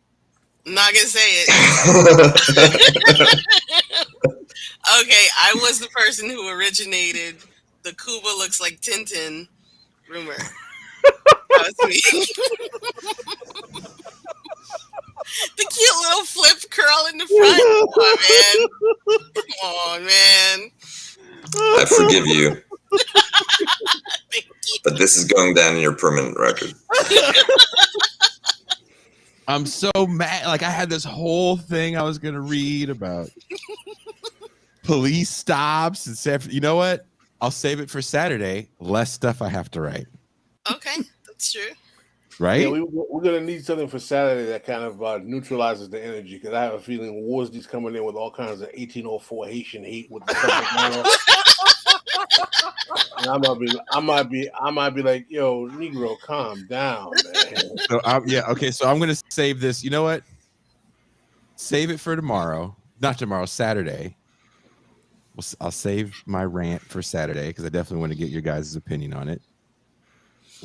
Okay, I was the person who originated the Cuba looks like Tintin rumor. That was me. The cute little flip curl in the front. Come on, man. I forgive you. But this is going down in your permanent record. I'm so mad. Like, I had this whole thing I was going to read about police stops and stuff. You know what? I'll save it for Saturday. Less stuff I have to write. Okay, that's true. Right? Yeah, we're going to need something for Saturday that kind of neutralizes the energy, because I have a feeling Worsdy's coming in with all kinds of 1804 Haitian hate with the subject matter. And I might be like, yo, Negro, calm down, man. So so I'm gonna save this. You know what? Save it for tomorrow. Not tomorrow, Saturday. I'll save my rant for Saturday because I definitely want to get your guys' opinion on it.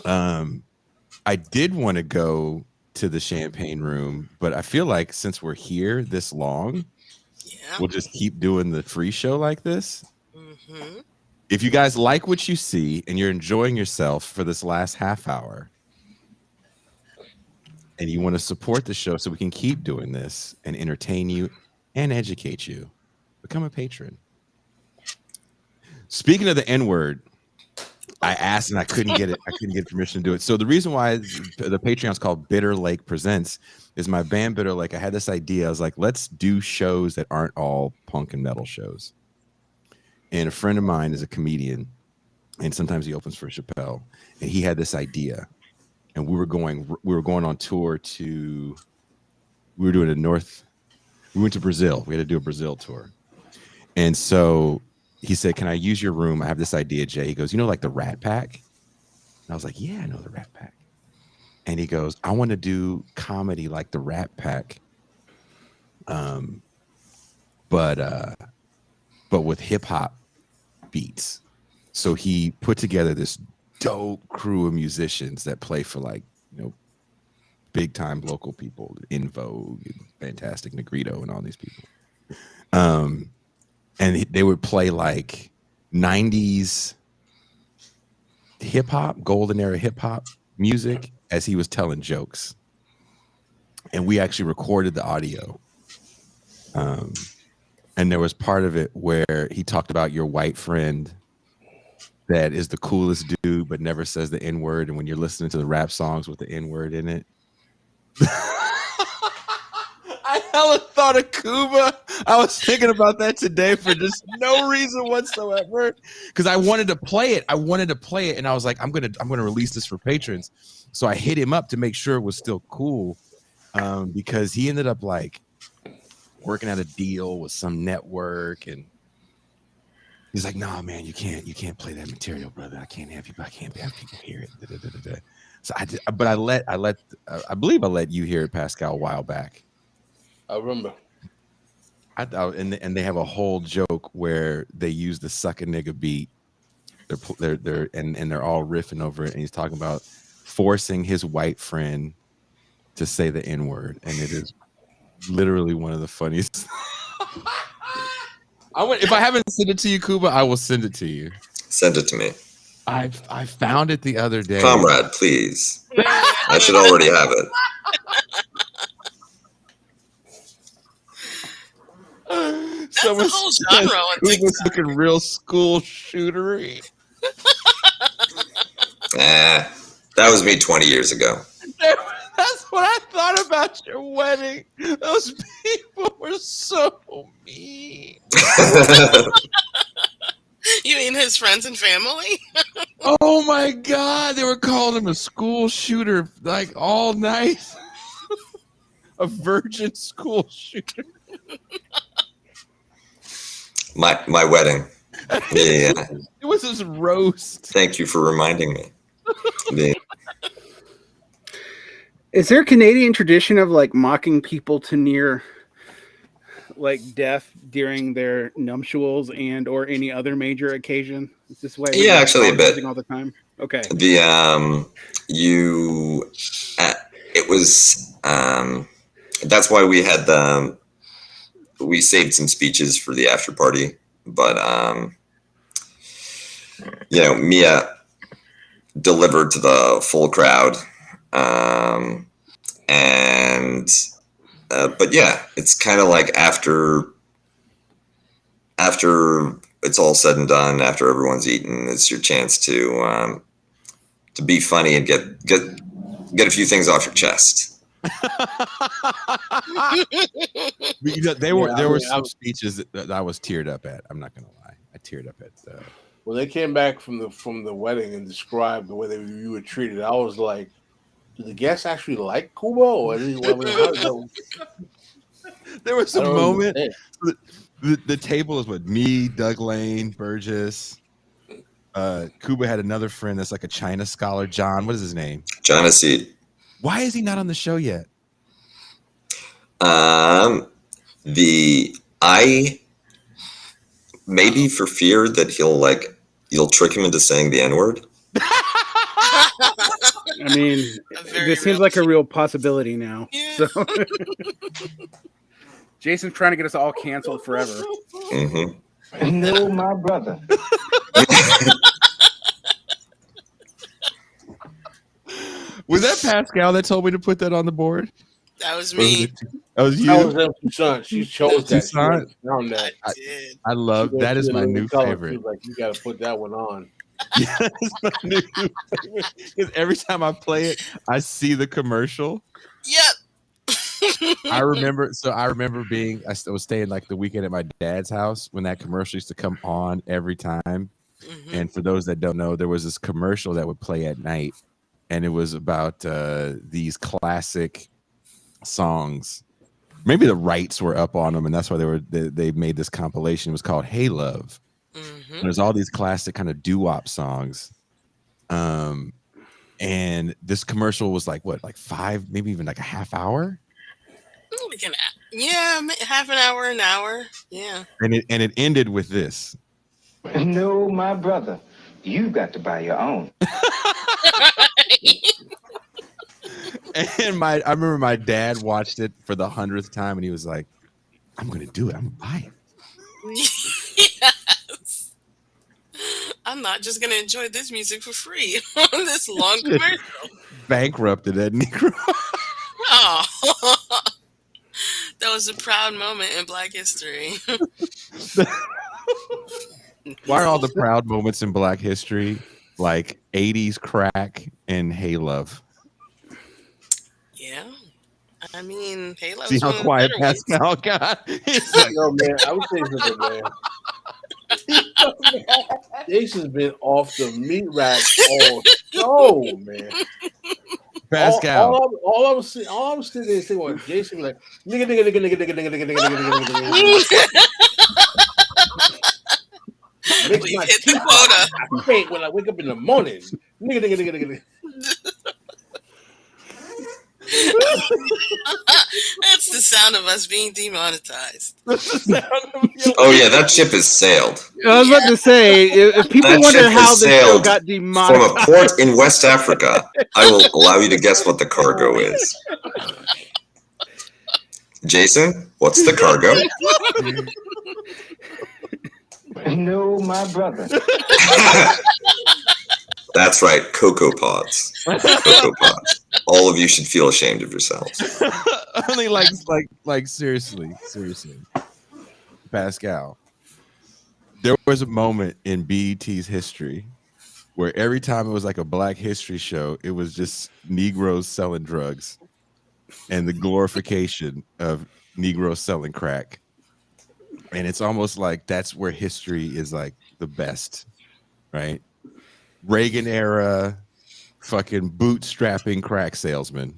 I did want to go to the champagne room, but I feel like since we're here this long, we'll just keep doing the free show like this. Mm-hmm. If you guys like what you see and you're enjoying yourself for this last half hour and you want to support the show so we can keep doing this and entertain you and educate you, become a patron. Speaking of the N-word, I asked and I couldn't get it. I couldn't get permission to do it. So the reason why the Patreon is called Bitter Lake Presents is my band Bitter Lake. I had this idea. I was like, let's do shows that aren't all punk and metal shows. And a friend of mine is a comedian, and sometimes he opens for Chappelle. And he had this idea, and we were going on tour to. We were doing we went to Brazil. We had to do a Brazil tour, and so he said, "Can I use your room? I have this idea, Jay." He goes, "You know, like the Rat Pack?" And I was like, "Yeah, I know the Rat Pack." And he goes, "I want to do comedy like the Rat Pack, but with hip hop beats." So he put together this dope crew of musicians that play for like, big time local people, In Vogue and Fantastic Negrito and all these people. And they would play like 90s hip hop, golden era hip hop music as he was telling jokes. And we actually recorded the audio. And there was part of it where he talked about your white friend that is the coolest dude, but never says the N-word. And when you're listening to the rap songs with the N-word in it, I hella thought of Cuba. I was thinking about that today for just no reason whatsoever, because I wanted to play it. And I was like, I'm gonna release this for patrons. So I hit him up to make sure it was still cool, because he ended up like working out a deal with some network, and he's like, "Nah, man, you can't play that material, brother. I can't have people hear it." Da, da, da, da, da. So I believe I let you hear it, Pascal, a while back. I remember. And they have a whole joke where they use the "suck a nigga" beat. They're all riffing over it, and he's talking about forcing his white friend to say the N-word, and it is literally one of the funniest. If I haven't sent it to you, Cuba, I will send it to you. Send it to me. I found it the other day. Comrade, please. I should already have it. That's a whole genre on TikTok. Cuba's looking real school shootery. That was me 20 years ago. That's what I thought about your wedding. Those people were so mean. You mean his friends and family? Oh my God. They were calling him a school shooter like all night. A virgin school shooter. My wedding. Yeah. It was his roast. Thank you for reminding me. Yeah. Is there a Canadian tradition of like mocking people to near like death during their nuptials and or any other major occasion? Is this way? Yeah, actually a bit all the time. Okay. It was that's why we had we saved some speeches for the after party, but Mia delivered to the full crowd. But yeah, it's kind of like after it's all said and done, after everyone's eaten, it's your chance to be funny and get a few things off your chest. There were some speeches that I was teared up at. I'm not gonna lie, I teared up at. When they came back from the wedding and described the way you were treated, I was like, "Do the guests actually like Cuba?" Or there was a moment. The table was with me, Doug Lane, Burgess. Cuba had another friend that's like a China scholar, John. What is his name? John Asid. Why is he not on the show yet? Maybe for fear that you'll trick him into saying the N-word. I mean, this seems like a real possibility now. Yeah. So. Jason's trying to get us all canceled forever. Mm-hmm. No, my brother. Was that Pascal that told me to put that on the board? That was me. That was you. That was them Toussaint. She chose that. Toussaint? I love that. Is my new favorite. She was like, you got to put that one on. Yeah, it's my new favorite. Because every time I play it, I see the commercial. Yep. I remember I was staying like the weekend at my dad's house when that commercial used to come on every time. Mm-hmm. And for those that don't know, there was this commercial that would play at night, and it was about these classic songs. Maybe the rights were up on them, and that's why they made this compilation. It was called Hey Love. Mm-hmm. There's all these classic kind of doo-wop songs. And this commercial was like 5, maybe even like a half hour. Yeah, half an hour. Yeah. And it ended with this. No, my brother. You got to buy your own. And I remember my dad watched it for the 100th time, and he was like, "I'm gonna do it. I'm gonna buy it." Yes. I'm not just gonna enjoy this music for free on this long commercial. Bankrupted that Negro. Oh, that was a proud moment in Black history. Why are all the proud moments in Black history like 80s crack and Hey Love? Yeah. I mean, Halo See is how one of the quiet better ones. Pascal got? He's like, Yo, man, I would say something, man. Jason's been off the meat rack all show, man. Pascal. All I was sitting there saying was Jason was like nigga. Makes We've my hit the teeth quota. I faint when I wake up in the morning. Nigga. That's the sound of us being demonetized. Oh yeah, that ship has sailed. I was about to say, if people That wonder ship how has the show sailed got from demonetized, a port in West Africa. I will allow you to guess what the cargo is. Jason, what's the cargo? No, my brother. That's right, Cocoa Pods. Cocoa Pods. All of you should feel ashamed of yourselves. Only like seriously, Pascal. There was a moment in BET's history where every time it was like a Black History show, it was just Negroes selling drugs and the glorification of Negroes selling crack. And it's almost like that's where history is like the best, right? Reagan era, fucking bootstrapping crack salesman,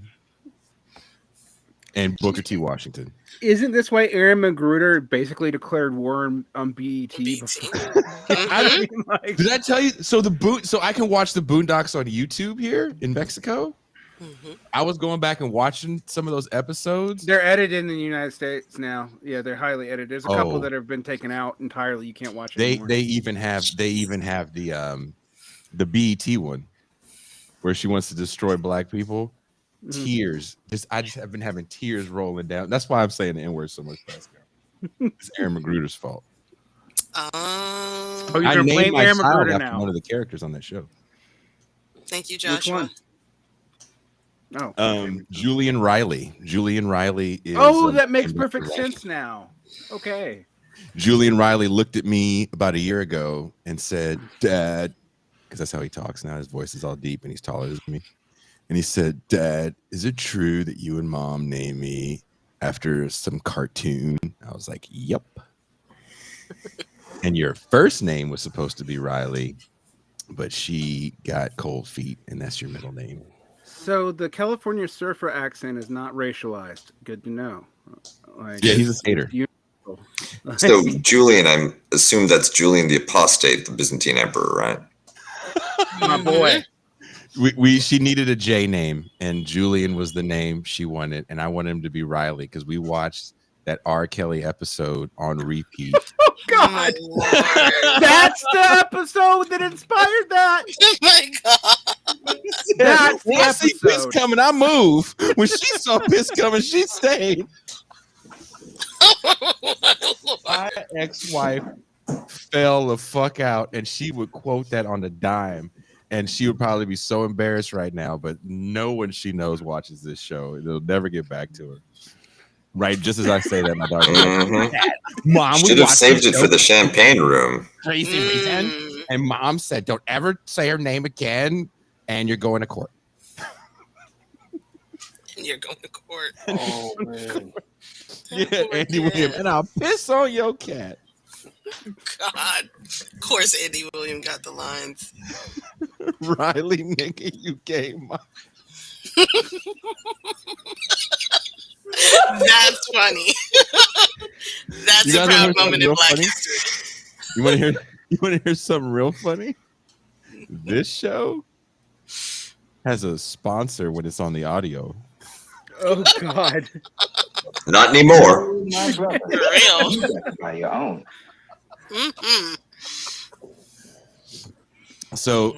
and Booker T. Washington. isn't this why Aaron Magruder basically declared war on BET? I mean, like, did I tell you? So so I can watch the Boondocks on YouTube here in Mexico. I was going back and watching some of those episodes. They're edited in the United States now. Yeah, they're highly edited. There's a couple that have been taken out entirely. You can't watch it anymore. They even have the BET one where she wants to destroy Black people. Tears. I just have been having tears rolling down. That's why I'm saying the N-word so much, Pascal. It's Aaron Magruder's fault. Oh, you're I gonna named blame my Aaron child Magruder after now. one of the characters on that show. Thank you, Joshua. Julian Riley. Julian Riley is. Oh, that makes perfect sense now. Okay. Julian Riley looked at me about a year ago and said, "Dad," because that's how he talks now. His voice is all deep and he's taller than me. And he said, "Dad, is it true that you and Mom named me after some cartoon?" I was like, "Yep." And your first name was supposed to be Riley, but she got cold feet, and that's your middle name. So the California surfer accent is not racialized. Good to know. Yeah, he's a skater. So Julian, I assume that's Julian the Apostate, the Byzantine emperor, right? My boy. She needed a J name, and Julian was the name she wanted, and I wanted him to be Riley because we watched that R. Kelly episode on repeat. Oh God, that's the episode that inspired that. Oh my God. That's the when I see piss episode. coming, I move. When she saw piss coming, she stayed. My ex-wife fell the fuck out, and she would quote that on the dime. And she would probably be so embarrassed right now, but no one she knows watches this show. It'll never get back to her. Right, just as I say that, my daughter Mom, we should have watched saved this it show for the champagne room. crazy reason. And Mom said, "Don't ever say her name again, and you're going to court." And you're going to court. Oh man. Yeah, Andy Williams, and I'll piss on your cat. God. Of course, Andy Williams got the lines. Riley, nigga, you gay mom. That's funny. That's a proud moment in Black history. You want to hear something real funny? This show has a sponsor when it's on the audio. Oh God. Not anymore. My brother. For real. By your own. Mm-hmm. So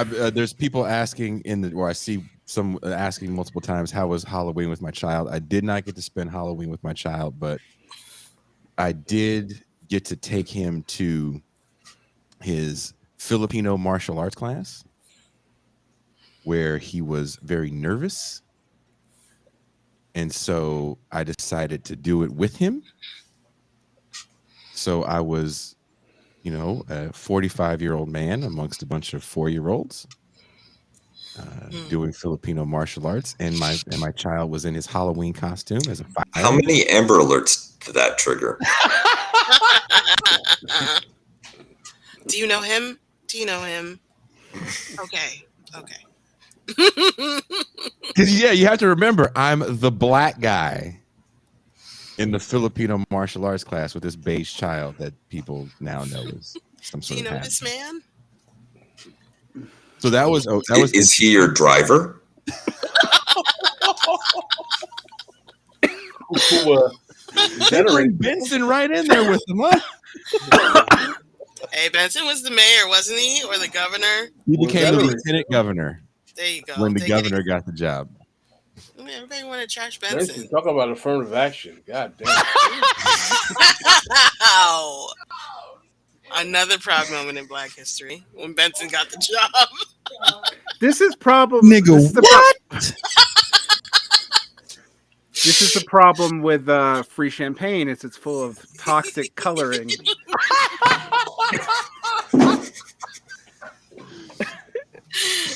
there's people asking or I see some asking multiple times, how was Halloween with my child? I did not get to spend Halloween with my child, but I did get to take him to his Filipino martial arts class, where he was very nervous. And so I decided to do it with him. So I was, a 45-year-old man amongst a bunch of 4-year-olds doing Filipino martial arts, and my child was in his Halloween costume as a fireman. How many Amber Alerts did that trigger? Do you know him? Okay. Yeah, you have to remember, I'm the black guy in the Filipino martial arts class with this beige child that people now know is some sort Do you of know this man? So that was Is he your driver? They bring Benson right in there with him, huh? Hey, Benson was the mayor, wasn't he? Or the governor? He became the lieutenant governor. There you go. When the governor got the job. Everybody want to trash Benson. Talk about affirmative action. God damn. Wow. Another proud moment in Black history when Benson got the job. This is problem. Nigga, what? This is the problem with free champagne. It's full of toxic coloring.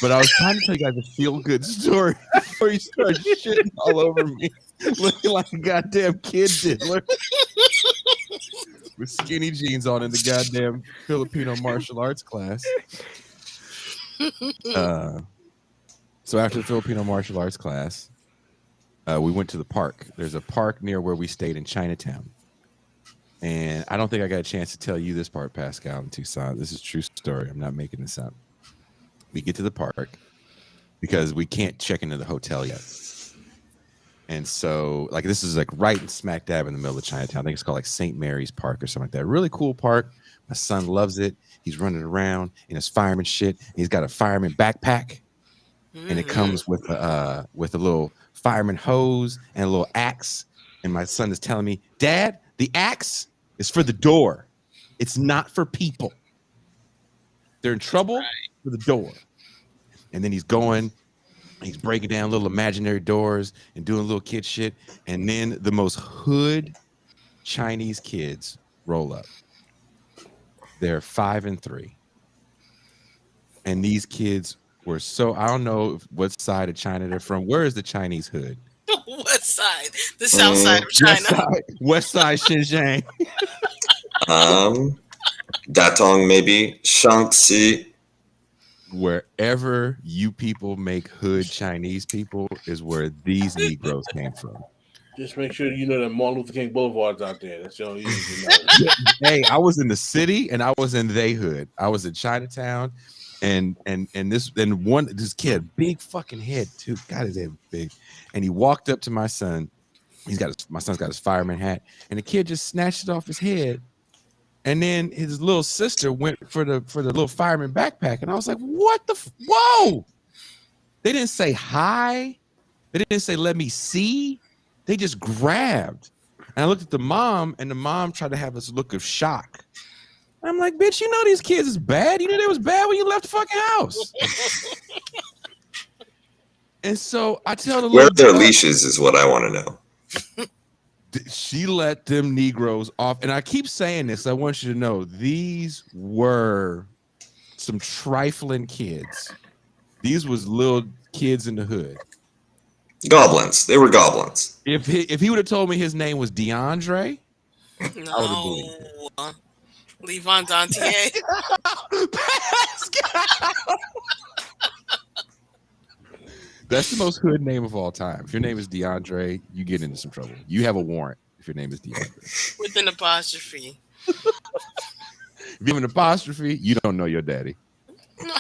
But I was trying to tell you guys a feel-good story before you start shitting all over me, looking like a goddamn kid diddler with skinny jeans on in the goddamn Filipino martial arts class. So after the Filipino martial arts class, we went to the park. There's a park near where we stayed in Chinatown. And I don't think I got a chance to tell you this part, Pascal, in Tucson. This is a true story. I'm not making this up. We get to the park because we can't check into the hotel yet. And so, this is right smack dab in the middle of Chinatown. I think it's called St. Mary's Park or something like that. Really cool park. My son loves it. He's running around in his fireman shit. He's got a fireman backpack. And it comes with a little fireman hose and a little axe. And my son is telling me, Dad, the axe is for the door. It's not for people. They're in trouble for the door. And then he's breaking down little imaginary doors and doing little kid shit. And then the most hood Chinese kids roll up. They're 5 and 3. And these kids were I don't know what side of China they're from. Where is the Chinese hood? What side? The south side of China. West side Xinjiang. Datong maybe. Shaanxi. Wherever you people make hood Chinese people is where these Negroes came from. Just make sure you know that Martin Luther King Boulevard's out there. That's all you need to know. Hey, I was in the city and I was in they hood. I was in Chinatown, and this kid, big fucking head too. God, his head big. And he walked up to my son. My son's got his fireman hat, and the kid just snatched it off his head. And then his little sister went for the little fireman backpack, and I was like, "What the? Whoa!" They didn't say hi. They didn't say let me see. They just grabbed. And I looked at the mom, and the mom tried to have this look of shock. I'm like, "Bitch, you know these kids is bad. You knew they was bad when you left the fucking house." And so I tell the where are their girl, leashes is what I want to know. she let them Negroes off. And I keep saying this. I want you to know these were some trifling kids. These was little kids in the hood. Goblins. They were goblins. If he would have told me his name was DeAndre, No. I would have believed it. Levon Dantier. That's the most hood name of all time. If your name is DeAndre, you get into some trouble. You have a warrant if your name is DeAndre. With an apostrophe. If you have an apostrophe, you don't know your daddy. No,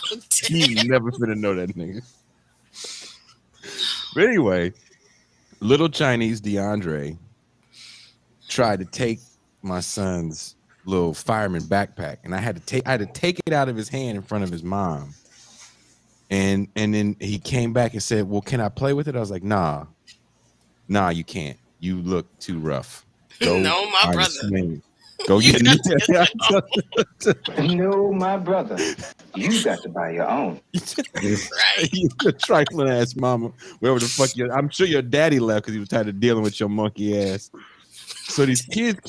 You never finna know that nigga. But anyway, little Chinese DeAndre tried to take my son's little fireman backpack, and I had to take it out of his hand in front of his mom. And then he came back and said, "Well, can I play with it?" I was like, "Nah, you can't. You look too rough. Go No, my find a brother. swing. Go You get got to No, my brother. You got to buy your own. Right. You trifling ass mama. Wherever the fuck you. I'm sure your daddy left because he was tired of dealing with your monkey ass. So these kids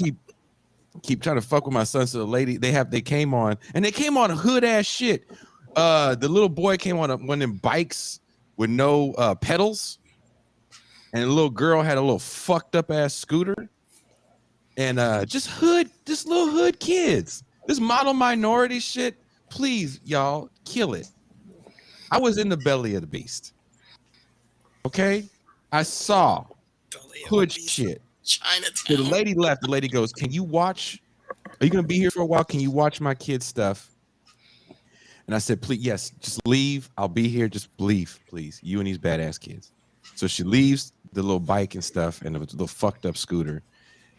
keep trying to fuck with my son. So the lady they came on hood ass shit. The little boy came on one of them bikes with no pedals, and the little girl had a little fucked up ass scooter. And just little hood kids. This model minority shit. Please, y'all, kill it. I was in the belly of the beast. Okay? I saw hood shit. Chinatown. So the lady left. The lady goes, "Can you watch? Are you gonna be here for a while? Can you watch my kids' stuff?" And I said, "Please, yes, just leave. I'll be here. Just leave, please. You and these badass kids." So she leaves the little bike and stuff and the little fucked up scooter.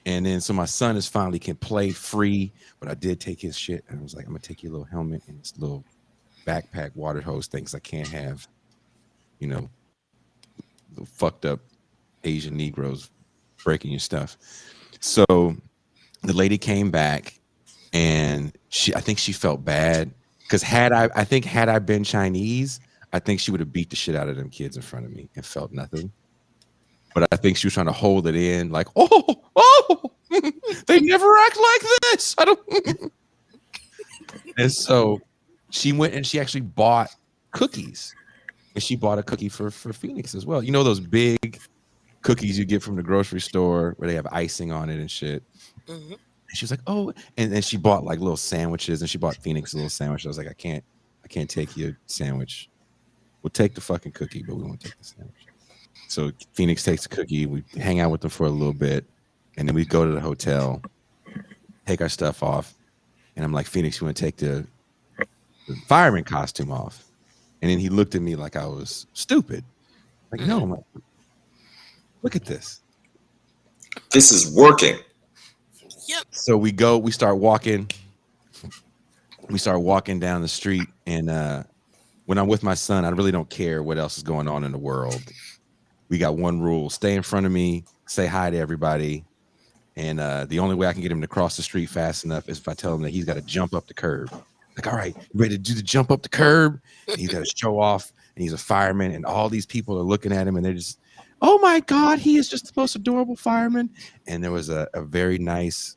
And then so my son is finally can play free, but I did take his shit and I was like, "I'm gonna take your little helmet and this little backpack water hose things. I can't have, little fucked up Asian Negroes breaking your stuff." So the lady came back and I think she felt bad because had I been Chinese, I think she would have beat the shit out of them kids in front of me and felt nothing. But I think she was trying to hold it in, like, oh, they never act like this. I don't. And so she went and she actually bought cookies, and she bought a cookie for Phoenix as well. You know those big cookies you get from the grocery store where they have icing on it and shit. Mm-hmm. And she was like, "Oh," and then she bought like little sandwiches, and she bought Phoenix a little sandwich. I was like, I can't take your sandwich. We'll take the fucking cookie, but we won't take the sandwich. So Phoenix takes a cookie. We hang out with them for a little bit, and then we go to the hotel, take our stuff off, and I'm like, "Phoenix, you want to take the fireman costume off?" And then he looked at me like I was stupid. Like, no, I'm like, look at this. This is working. Yep. So we start walking down the street, and when I'm with my son, I really don't care what else is going on in the world. We got one rule: stay in front of me, say hi to everybody. And the only way I can get him to cross the street fast enough is if I tell him that he's got to jump up the curb. Like, all right, you ready to do the jump up the curb? And he's got to show off, and he's a fireman, and all these people are looking at him, and they're just, "Oh my God, he is just the most adorable fireman." And there was a very nice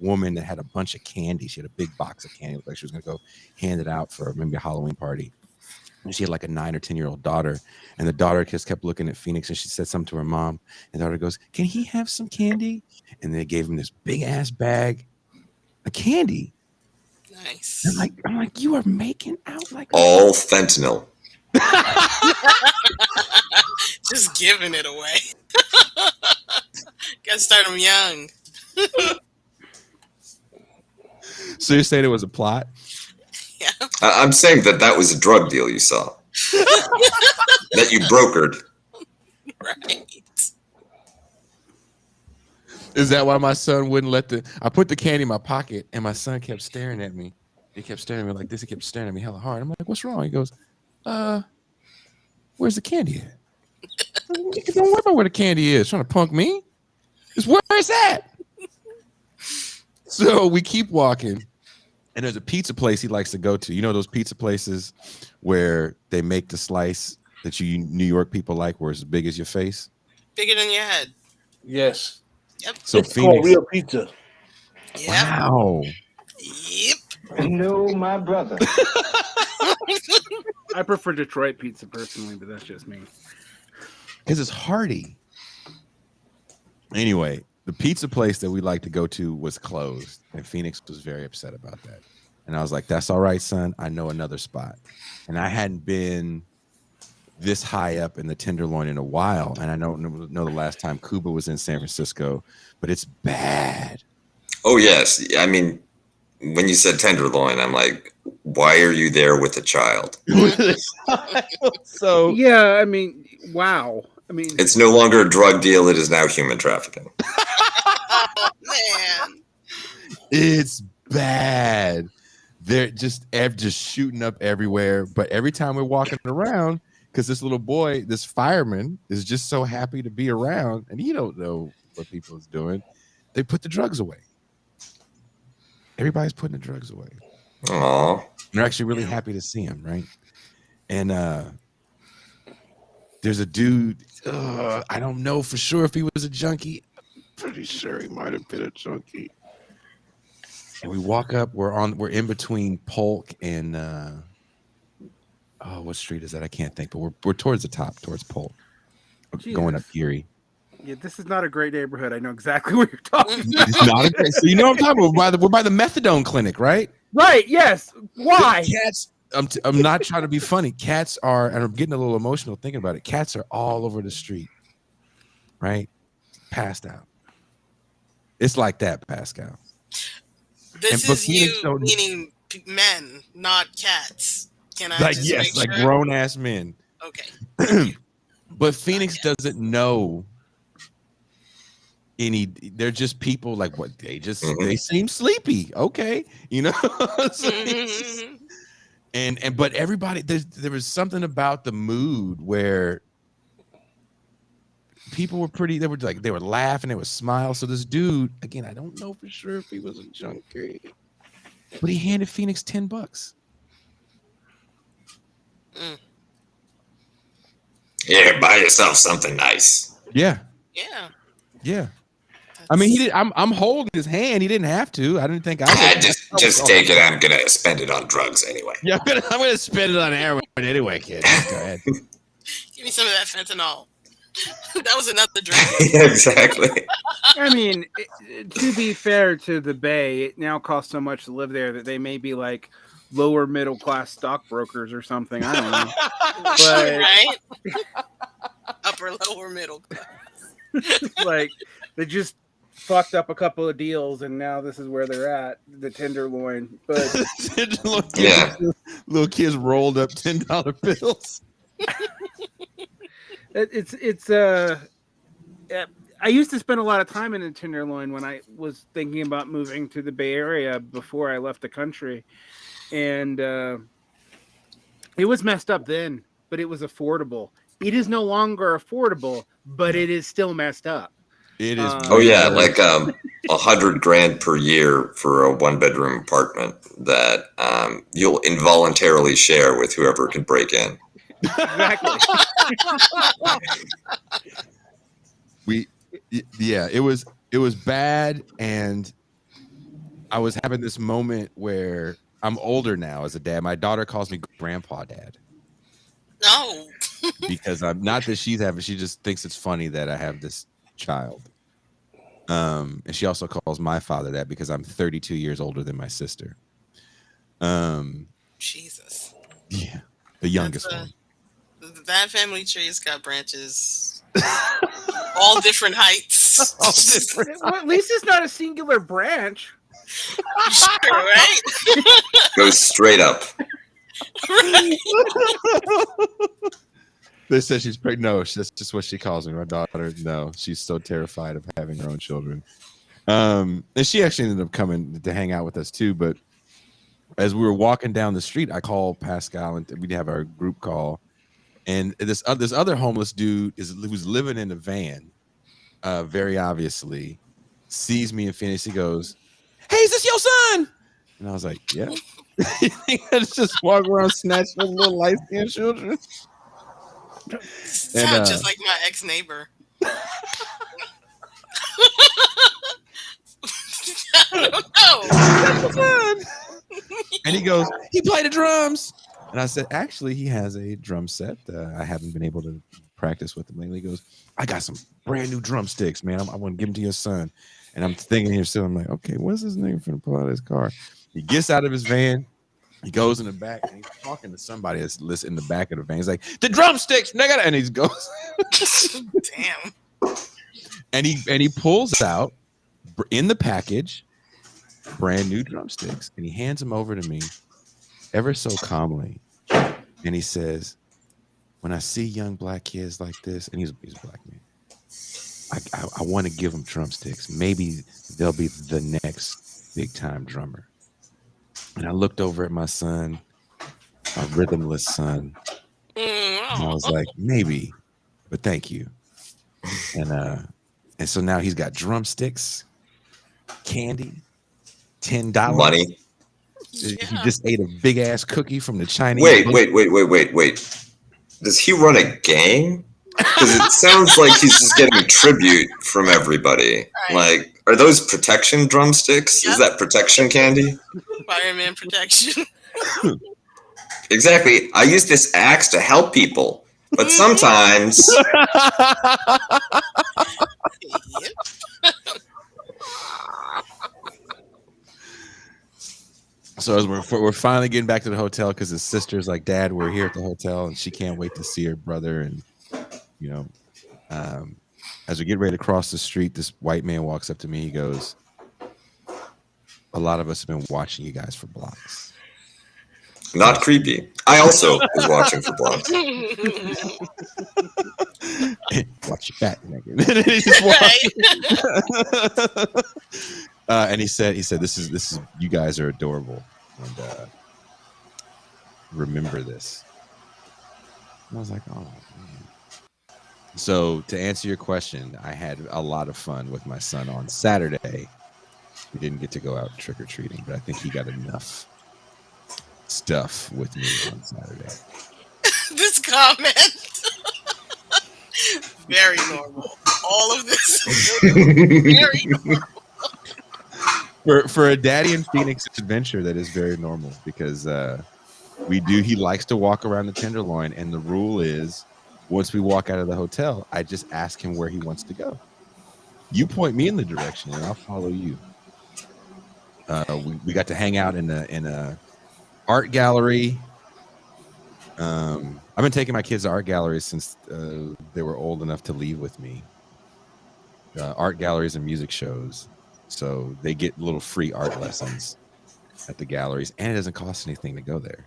woman that had a bunch of candy. She had a big box of candy. It looked like she was going to go hand it out for maybe a Halloween party. And she had like a 9 or 10-year-old daughter, and the daughter just kept looking at Phoenix, and she said something to her mom, and the daughter goes, "Can he have some candy?" And they gave him this big ass bag of candy. Nice. I'm like, you are making out like all fentanyl. Just giving it away. Gotta start them young. So you're saying it was a plot? Yeah. I'm saying that was a drug deal you saw. That you brokered. Right. Is that why my son wouldn't I put the candy in my pocket, and my son kept staring at me. He kept staring at me like this. He kept staring at me hella hard. I'm like, "What's wrong?" He goes, "Where's the candy at?" Don't worry about where the candy is. Trying to punk me? Just where is that? So we keep walking, and there's a pizza place he likes to go to. You know those pizza places where they make the slice that you New York people like, where it's as big as your face? Bigger than your head. Yes. Yep. So It's called real pizza. Yep. Wow. Yep. No, my brother. I prefer Detroit pizza personally, but that's just me. Because it's hearty. Anyway, the pizza place that we like to go to was closed, and Phoenix was very upset about that. And I was like, "That's all right, son. I know another spot." And I hadn't been this high up in the Tenderloin in a while, and I don't know the last time Cuba was in San Francisco, but it's bad. Oh, yes. I mean, when you said Tenderloin, I'm like, why are you there with a child? So yeah, I mean, wow. I mean, it's no longer a drug deal. It is now human trafficking. Man. It's bad. They're just shooting up everywhere. But every time we're walking around, because this little boy, this fireman, is just so happy to be around, and he don't know what people is doing. They put the drugs away. Everybody's putting the drugs away. Aww. They're actually really happy to see him, right? And there's a dude. I don't know for sure if he was a junkie. I'm pretty sure he might have been a junkie. And we walk up. We're in between Polk and what street is that? I can't think. But we're towards the top, towards Polk, going up Erie. Yeah, this is not a great neighborhood. I know exactly what you're talking about. It's not a great. So you know what I'm talking about. We're by the methadone clinic, right? Right. Yes. Why? Cats. I'm not trying to be funny. Cats are, and I'm getting a little emotional thinking about it. Cats are all over the street, right? Passed out. It's like that, Pascal. This is you meaning men, not cats. Can I like just yes, make like sure? grown ass men. Okay. But Phoenix doesn't know any. They're just people. Like what they just they seem sleepy. Okay, you know. So and but everybody there was something about the mood where people were pretty. They were laughing. They were smiling. So this dude, again, I don't know for sure if he was a junkie, but he handed Phoenix $10. Yeah, buy yourself something nice. Yeah. Yeah. I mean, he did. I'm holding his hand. He didn't have to. I didn't think I would. Just take it. I'm gonna spend it on drugs anyway. Yeah, I'm gonna spend it on heroin anyway, kid. Just go ahead. Give me some of that fentanyl. That was another drink. Yeah, exactly. I mean, to be fair to the Bay, it now costs so much to live there that they may be like lower middle class stockbrokers or something. I don't know. Right? Upper, lower, middle class. Like they just fucked up a couple of deals and now this is where they're at, the Tenderloin. But little kids rolled up $10 bills. I used to spend a lot of time in the Tenderloin when I was thinking about moving to the Bay Area before I left the country. And it was messed up then, but it was affordable. It is no longer affordable, but it is still messed up. It is. Like $100,000 per year for a 1-bedroom apartment that you'll involuntarily share with whoever can break in. Exactly. It was bad, and I was having this moment where I'm older now as a dad. My daughter calls me grandpa dad. No. Because I'm not that she's having, she just thinks it's funny that I have this child. And she also calls my father that because I'm 32 years older than my sister. Jesus. Yeah. The youngest one. That family tree's got branches. All different heights. All different. Well, at least it's not a singular branch. Sure, right? Goes straight up. Right. They said she's pregnant. No, that's just what she calls me. My daughter. No, she's so terrified of having her own children. And she actually ended up coming to hang out with us too. But as we were walking down the street, I called Pascal and we'd have our group call. And this other homeless dude who's living in a van, very obviously, sees me in Phoenix. He goes, "Hey, is this your son?" And I was like, "Yeah." Let's just walk around snatching little light-skinned children. Sounds just like my ex-neighbor. I don't know. And he goes, "He played the drums." And I said, "Actually, he has a drum set. I haven't been able to practice with him lately." He goes, "I got some brand new drumsticks, man. I want to give them to your son." And I'm thinking here still, I'm like, okay, what's this nigga finna pull out of his car? He gets out of his van. He goes in the back and he's talking to somebody that's in the back of the van. He's like, "The drumsticks, nigga." And he goes, Damn. And he pulls out in the package brand new drumsticks and he hands them over to me ever so calmly. And he says, "When I see young black kids like this," and he's a black man, I want to give them drumsticks. Maybe they'll be the next big time drummer. And I looked over at my son, my rhythmless son, and I was like, maybe, but thank you. And so now he's got drumsticks, candy, $10. Money. He just ate a big ass cookie from the Chinese. Wait. Does he run a gang? Because it sounds like he's just getting tribute from everybody. Right. Like, are those protection drumsticks? Yep. Is that protection candy? Fireman protection. Exactly. I use this axe to help people, but sometimes Yep. So as we're finally getting back to the hotel because his sister's like, Dad, we're here at the hotel, and she can't wait to see her brother. And as we get ready to cross the street, this white man walks up to me. He goes, "A lot of us have been watching you guys for blocks." not creepy. I also was watching for blocks. Watch your back, nigga. And he just walked. And he said, this is you guys are adorable, and remember this. And I was like, oh man. So to answer your question, I had a lot of fun with my son on Saturday. We didn't get to go out trick-or-treating, but I think he got enough stuff with me on Saturday. This comment. Very normal. All of this is very normal. For a Daddy in Phoenix adventure, that is very normal because he likes to walk around the Tenderloin, and the rule is once we walk out of the hotel, I just ask him where he wants to go. You point me in the direction and I'll follow you. We got to hang out in a art gallery. I've been taking my kids to art galleries since they were old enough to leave with me. Art galleries and music shows. So they get little free art lessons at the galleries, and it doesn't cost anything to go there.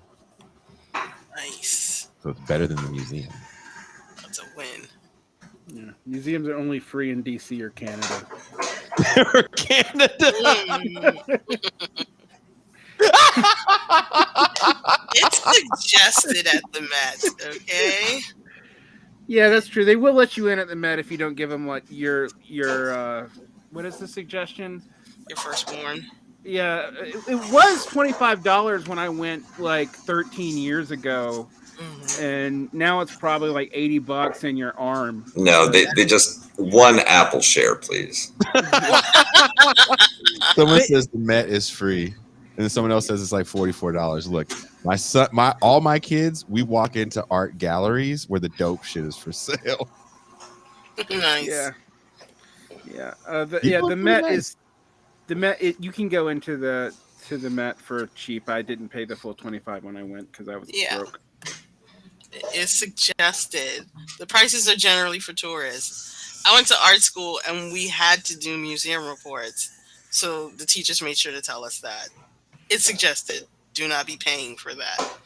Nice. So it's better than the museum. That's a win. Yeah. Museums are only free in DC or Canada. Or Canada. It's suggested at the Met, okay? Yeah, that's true. They will let you in at the Met if you don't give them what your what is the suggestion? Your firstborn. Yeah, it was $25 when I went like 13 years ago, and now it's probably like $80 in your arm. No, they just one Apple share, please. Someone says the Met is free, and then someone else says it's like $44. Look, my son, all my kids, we walk into art galleries where the dope shit is for sale. Nice. Yeah. Yeah, the Met nice. is the Met. You can go into the Met for cheap. I didn't pay the full $25 when I went because I was broke. It's suggested. The prices are generally for tourists. I went to art school and we had to do museum reports, so the teachers made sure to tell us that it's suggested. Do not be paying for that.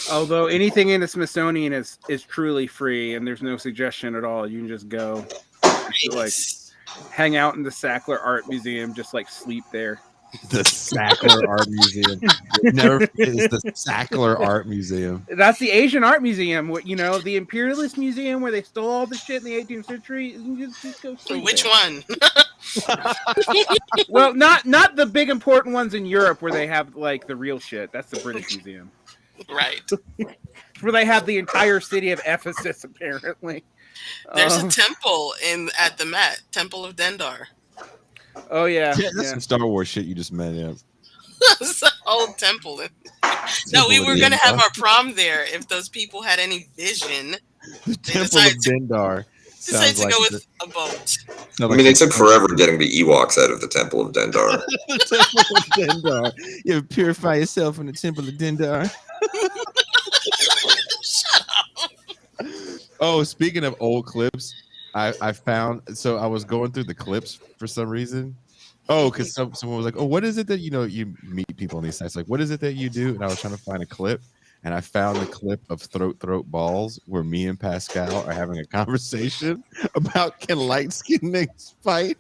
Although anything in the Smithsonian is truly free, and there's no suggestion at all. You can just go. Like hang out in the Sackler Art Museum, just like sleep there. The Sackler Art Museum. It never is the Sackler Art Museum. That's the Asian Art Museum. The Imperialist Museum where they stole all the shit in the 18th century. You just go sleep Which there. one? Well, not the big important ones in Europe where they have like the real shit. That's the British Museum. Right. Where they have the entire city of Ephesus, apparently. There's a temple at the Met, Temple of Dendar. Oh yeah, that's some Star Wars shit you just made up. It's an old temple. No, we were gonna have our prom there if those people had any vision. The Temple of Dendar. Decided to go with a boat. I mean, it took forever getting the Ewoks out of the Temple of Dendar. The Temple of Dendar. You ever purify yourself in the Temple of Dendar? Shut up. Oh, speaking of old clips, I found. So I was going through the clips for some reason. Oh, because someone was like, "Oh, what is it that you meet people on these sites? Like, what is it that you do?" And I was trying to find a clip, and I found a clip of Throat Balls where me and Pascal are having a conversation about can light skinned niggas fight.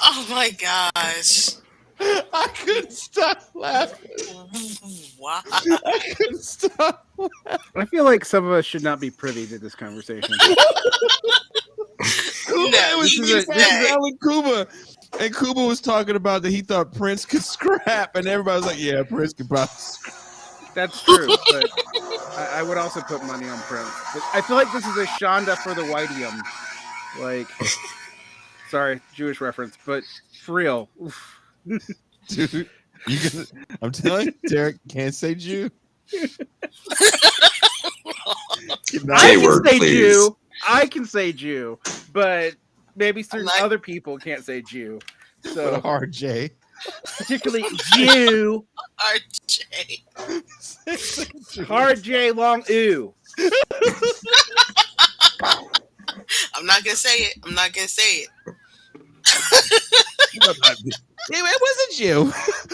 Oh my gosh. I couldn't stop laughing. Wow. I couldn't stop. I feel like some of us should not be privy to this conversation. It was you me, say. Pascal, and Kuba. And Kuba was talking about that he thought Prince could scrap, and everybody was like, "Yeah, Prince could probably scrap." That's true, but I would also put money on Prince. But I feel like this is a Shonda for the Whiteium. Like, sorry, Jewish reference, but for real. Oof. Dude, I'm telling you, Derek can't say Jew. I K-word, can say please. Jew. I can say Jew, but maybe certain Like- other people can't say Jew. But a So hard J. particularly Jew, RJ. hard J, long ooh. I'm not gonna say it. I'm not gonna say it. It wasn't you.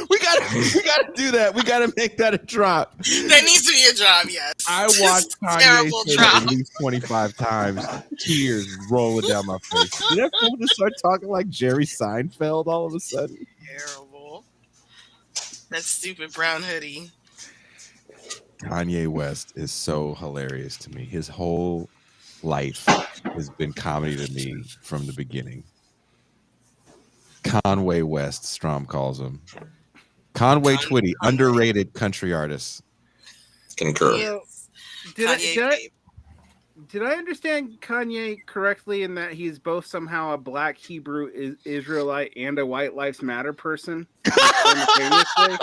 We gotta do that. We gotta make that a drop. There needs to be a drop, yes. I Just watched Kanye terrible say drop. that at least 25 times, tears rolling down my face. Did I come to start talking like Jerry Seinfeld all of a sudden? Terrible. That stupid brown hoodie. Kanye West is so hilarious to me. His whole life has been comedy to me from the beginning. Conway West, Strom calls him. Conway Twitty, underrated country artist. Concur. Well, Kanye did I understand Kanye correctly in that he's both somehow a Black Hebrew Israelite and a White Lives Matter person simultaneously?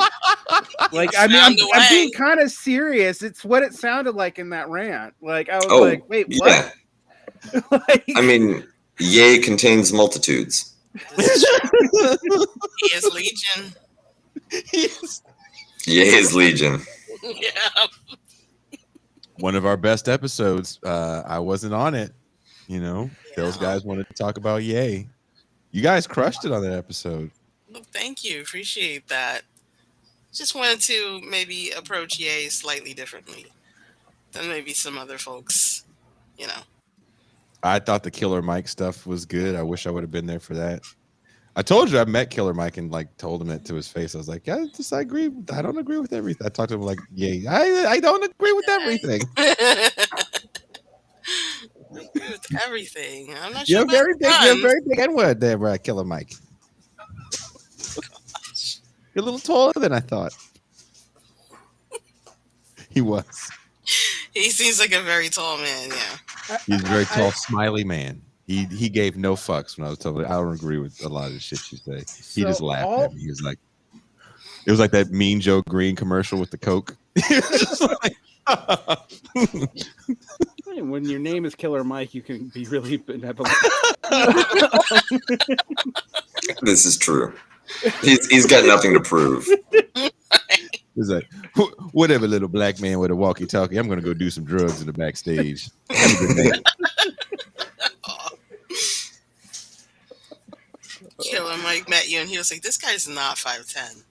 Like, I mean, I'm being kind of serious. It's what it sounded like in that rant. Like, I was like, wait, what? Yeah. Like, I mean, yea contains multitudes. He is Legion. Yea is legion. Yeah. One of our best episodes. I wasn't on it. You know, those Yeah. guys wanted to talk about Yay. You guys crushed it on that episode. Well, thank you. Appreciate that. Just wanted to maybe approach Ye slightly differently than maybe some other folks, you know. I thought the Killer Mike stuff was good. I wish I would have been there for that. I told you I met Killer Mike and like told him it to his face. I was like, I agree. I don't agree with everything. I talked to him like, yeah, I don't agree with everything. I agree with everything. I'm not You're sure. very big N-word there, Killer Mike. You're a little taller than I thought. He was. He seems like a very tall man, yeah. He's a very tall, smiley man. He gave no fucks when I was telling him. I don't agree with a lot of the shit you say. He just laughed at me. He was like, it was like that Mean Joe Green commercial with the Coke. Just like, when your name is Killer Mike, you can be really benevolent. This is true. He's got nothing to prove. he's like, whatever, little black man with a walkie-talkie. I'm gonna go do some drugs in the backstage. Have a good night. Killer Mike met you and he was like, this guy's not 5'10".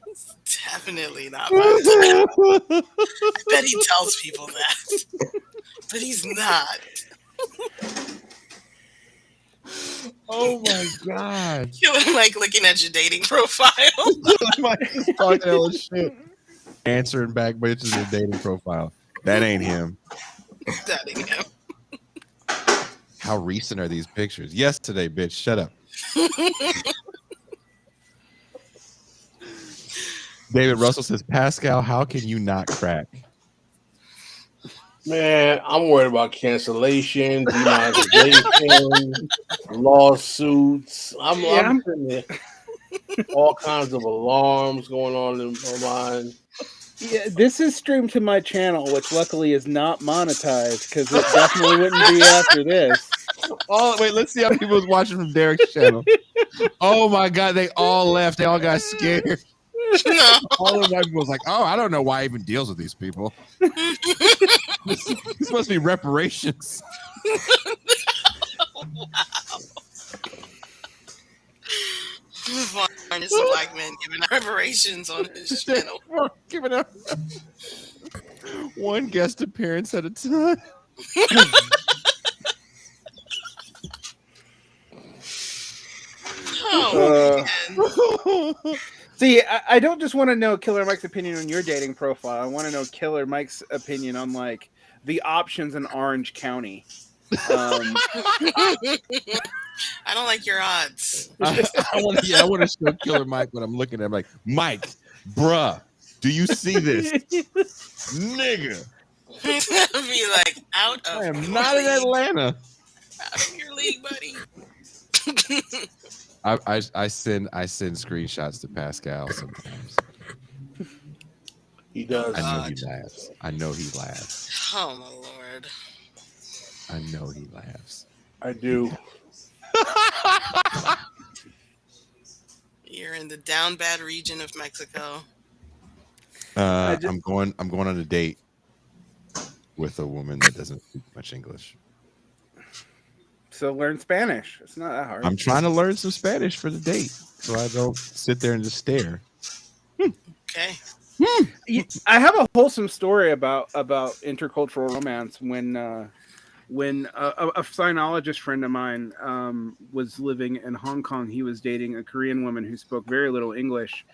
He's definitely not 5'10". I bet he tells people that. But he's not. Oh my god. Killer Mike looking at your dating profile. Mike is talking hella shit. Answering back bitches in dating profile. That ain't him. That ain't him. How recent are these pictures? Yesterday, bitch. Shut up. David Russell says, Pascal, how can you not crack? Man, I'm worried about cancellation, demonetization, lawsuits. I'm sitting there. All kinds of alarms going on online. Yeah, this is streamed to my channel, which luckily is not monetized because it definitely wouldn't be after this. Oh, wait, let's see how people was watching from Derek's channel. Oh my god, they all left. They all got scared. No. All of my people was like, oh, I don't know why he even deals with these people. This supposed to be reparations. Wow. It's a black man giving reparations on his channel. Giving up one guest appearance at a time. Oh, man. See, I don't just want to know Killer Mike's opinion on your dating profile. I want to know Killer Mike's opinion on like the options in Orange County. I don't like your odds. I want to show Killer Mike what I'm looking at. I'm like, Mike, bruh, do you see this? Nigga. Be like, out of I am your not in league. Atlanta. Out of your league, buddy. I send screenshots to Pascal sometimes. He does. I know he laughs. I know he laughs. Oh, my Lord. I know he laughs. I do. You're in the down bad region of Mexico. I'm going on a date with a woman that doesn't speak much English. So learn Spanish. It's not that hard. I'm trying to learn some Spanish for the date, so I don't sit there and just stare. Okay. I have a wholesome story about intercultural romance when a sinologist friend of mine was living in Hong Kong. He was dating a Korean woman who spoke very little English,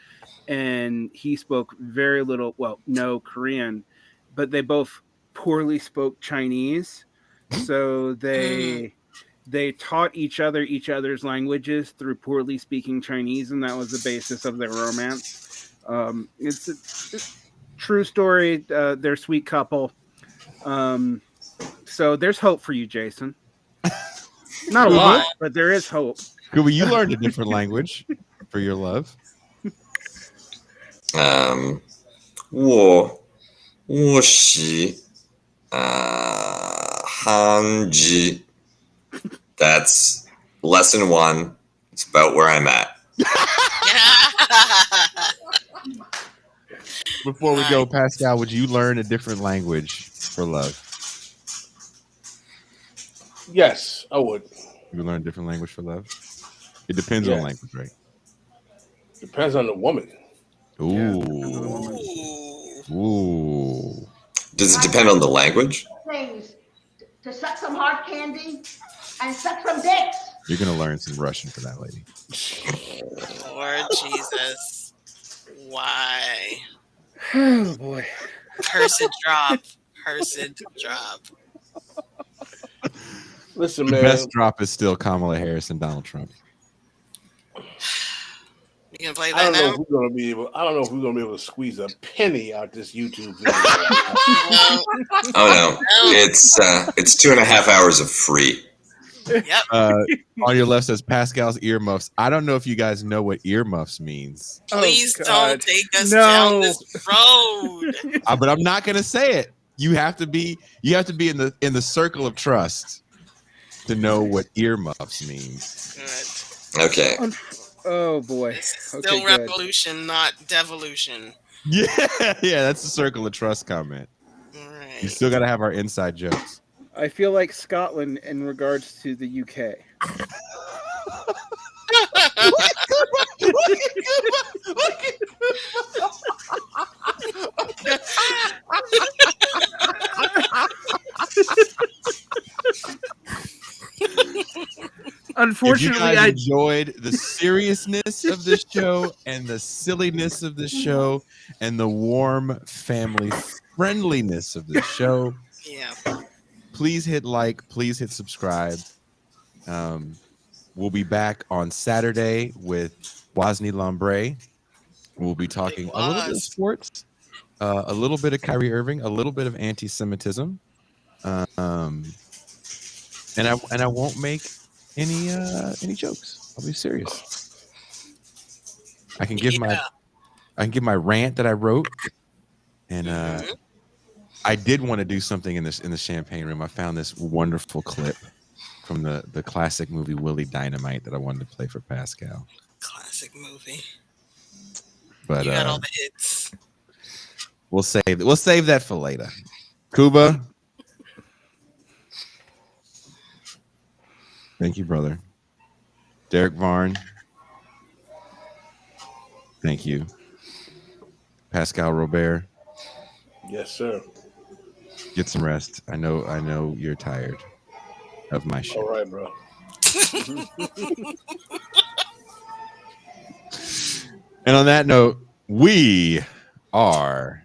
and he spoke very little, well, no Korean, but they both poorly spoke Chinese. So they taught each other's languages through poorly speaking Chinese, and that was the basis of their romance. It's a true story. They're a sweet couple. So there's hope for you, Jason. Not a lot, but there is hope. Kuba, you learned a different language for your love. 我喜汉字. That's lesson 1. It's about where I'm at. Before we go, Pascal, would you learn a different language for love? Yes, I would. You would learn a different language for love? It depends on language, right? Depends on the woman. Ooh. Ooh. Does it depend on the language? Things to suck some hard candy and suck some dicks. You're going to learn some Russian for that lady. Lord Jesus. Why? Oh, boy. Cursed drop. Cursed drop. Listen, The man. best drop is still Kamala Harris and Donald Trump. You gonna play I that don't know now? if we're gonna be able. I don't know if we're gonna be able to squeeze a penny out this YouTube video. Oh no, it's 2.5 hours of free. Yep. On your left says Pascal's earmuffs. I don't know if you guys know what earmuffs means, Please Oh, don't God. take us No. down this road. but I'm not going to say it. You have to be in the circle of trust to know what earmuffs means. Good. Okay. Oh, boy. This is Okay, still good. revolution, not devolution. Yeah, that's the circle of trust comment. All You right. still got to have our inside jokes. I feel like Scotland in regards to the UK. Unfortunately, if you guys I enjoyed the seriousness of this show and the silliness of this show and the warm family friendliness of this show, Yeah. please hit like, please hit subscribe. We'll be back on Saturday with Wosny Lambre. We'll be talking a little bit of sports, a little bit of Kyrie Irving, a little bit of anti-Semitism, and I won't make any jokes. I'll be serious. I can give my rant that I wrote, and I did want to do something in the champagne room. I found this wonderful clip from the classic movie Willie Dynamite that I wanted to play for Pascal. Classic movie. But You got all the hits. we'll save that for later. Kuba, thank you, brother. Derek Varn, thank you. Pascal Robert, Yes, sir. get some rest. I know you're tired of my shit. All right, bro. And on that note, we are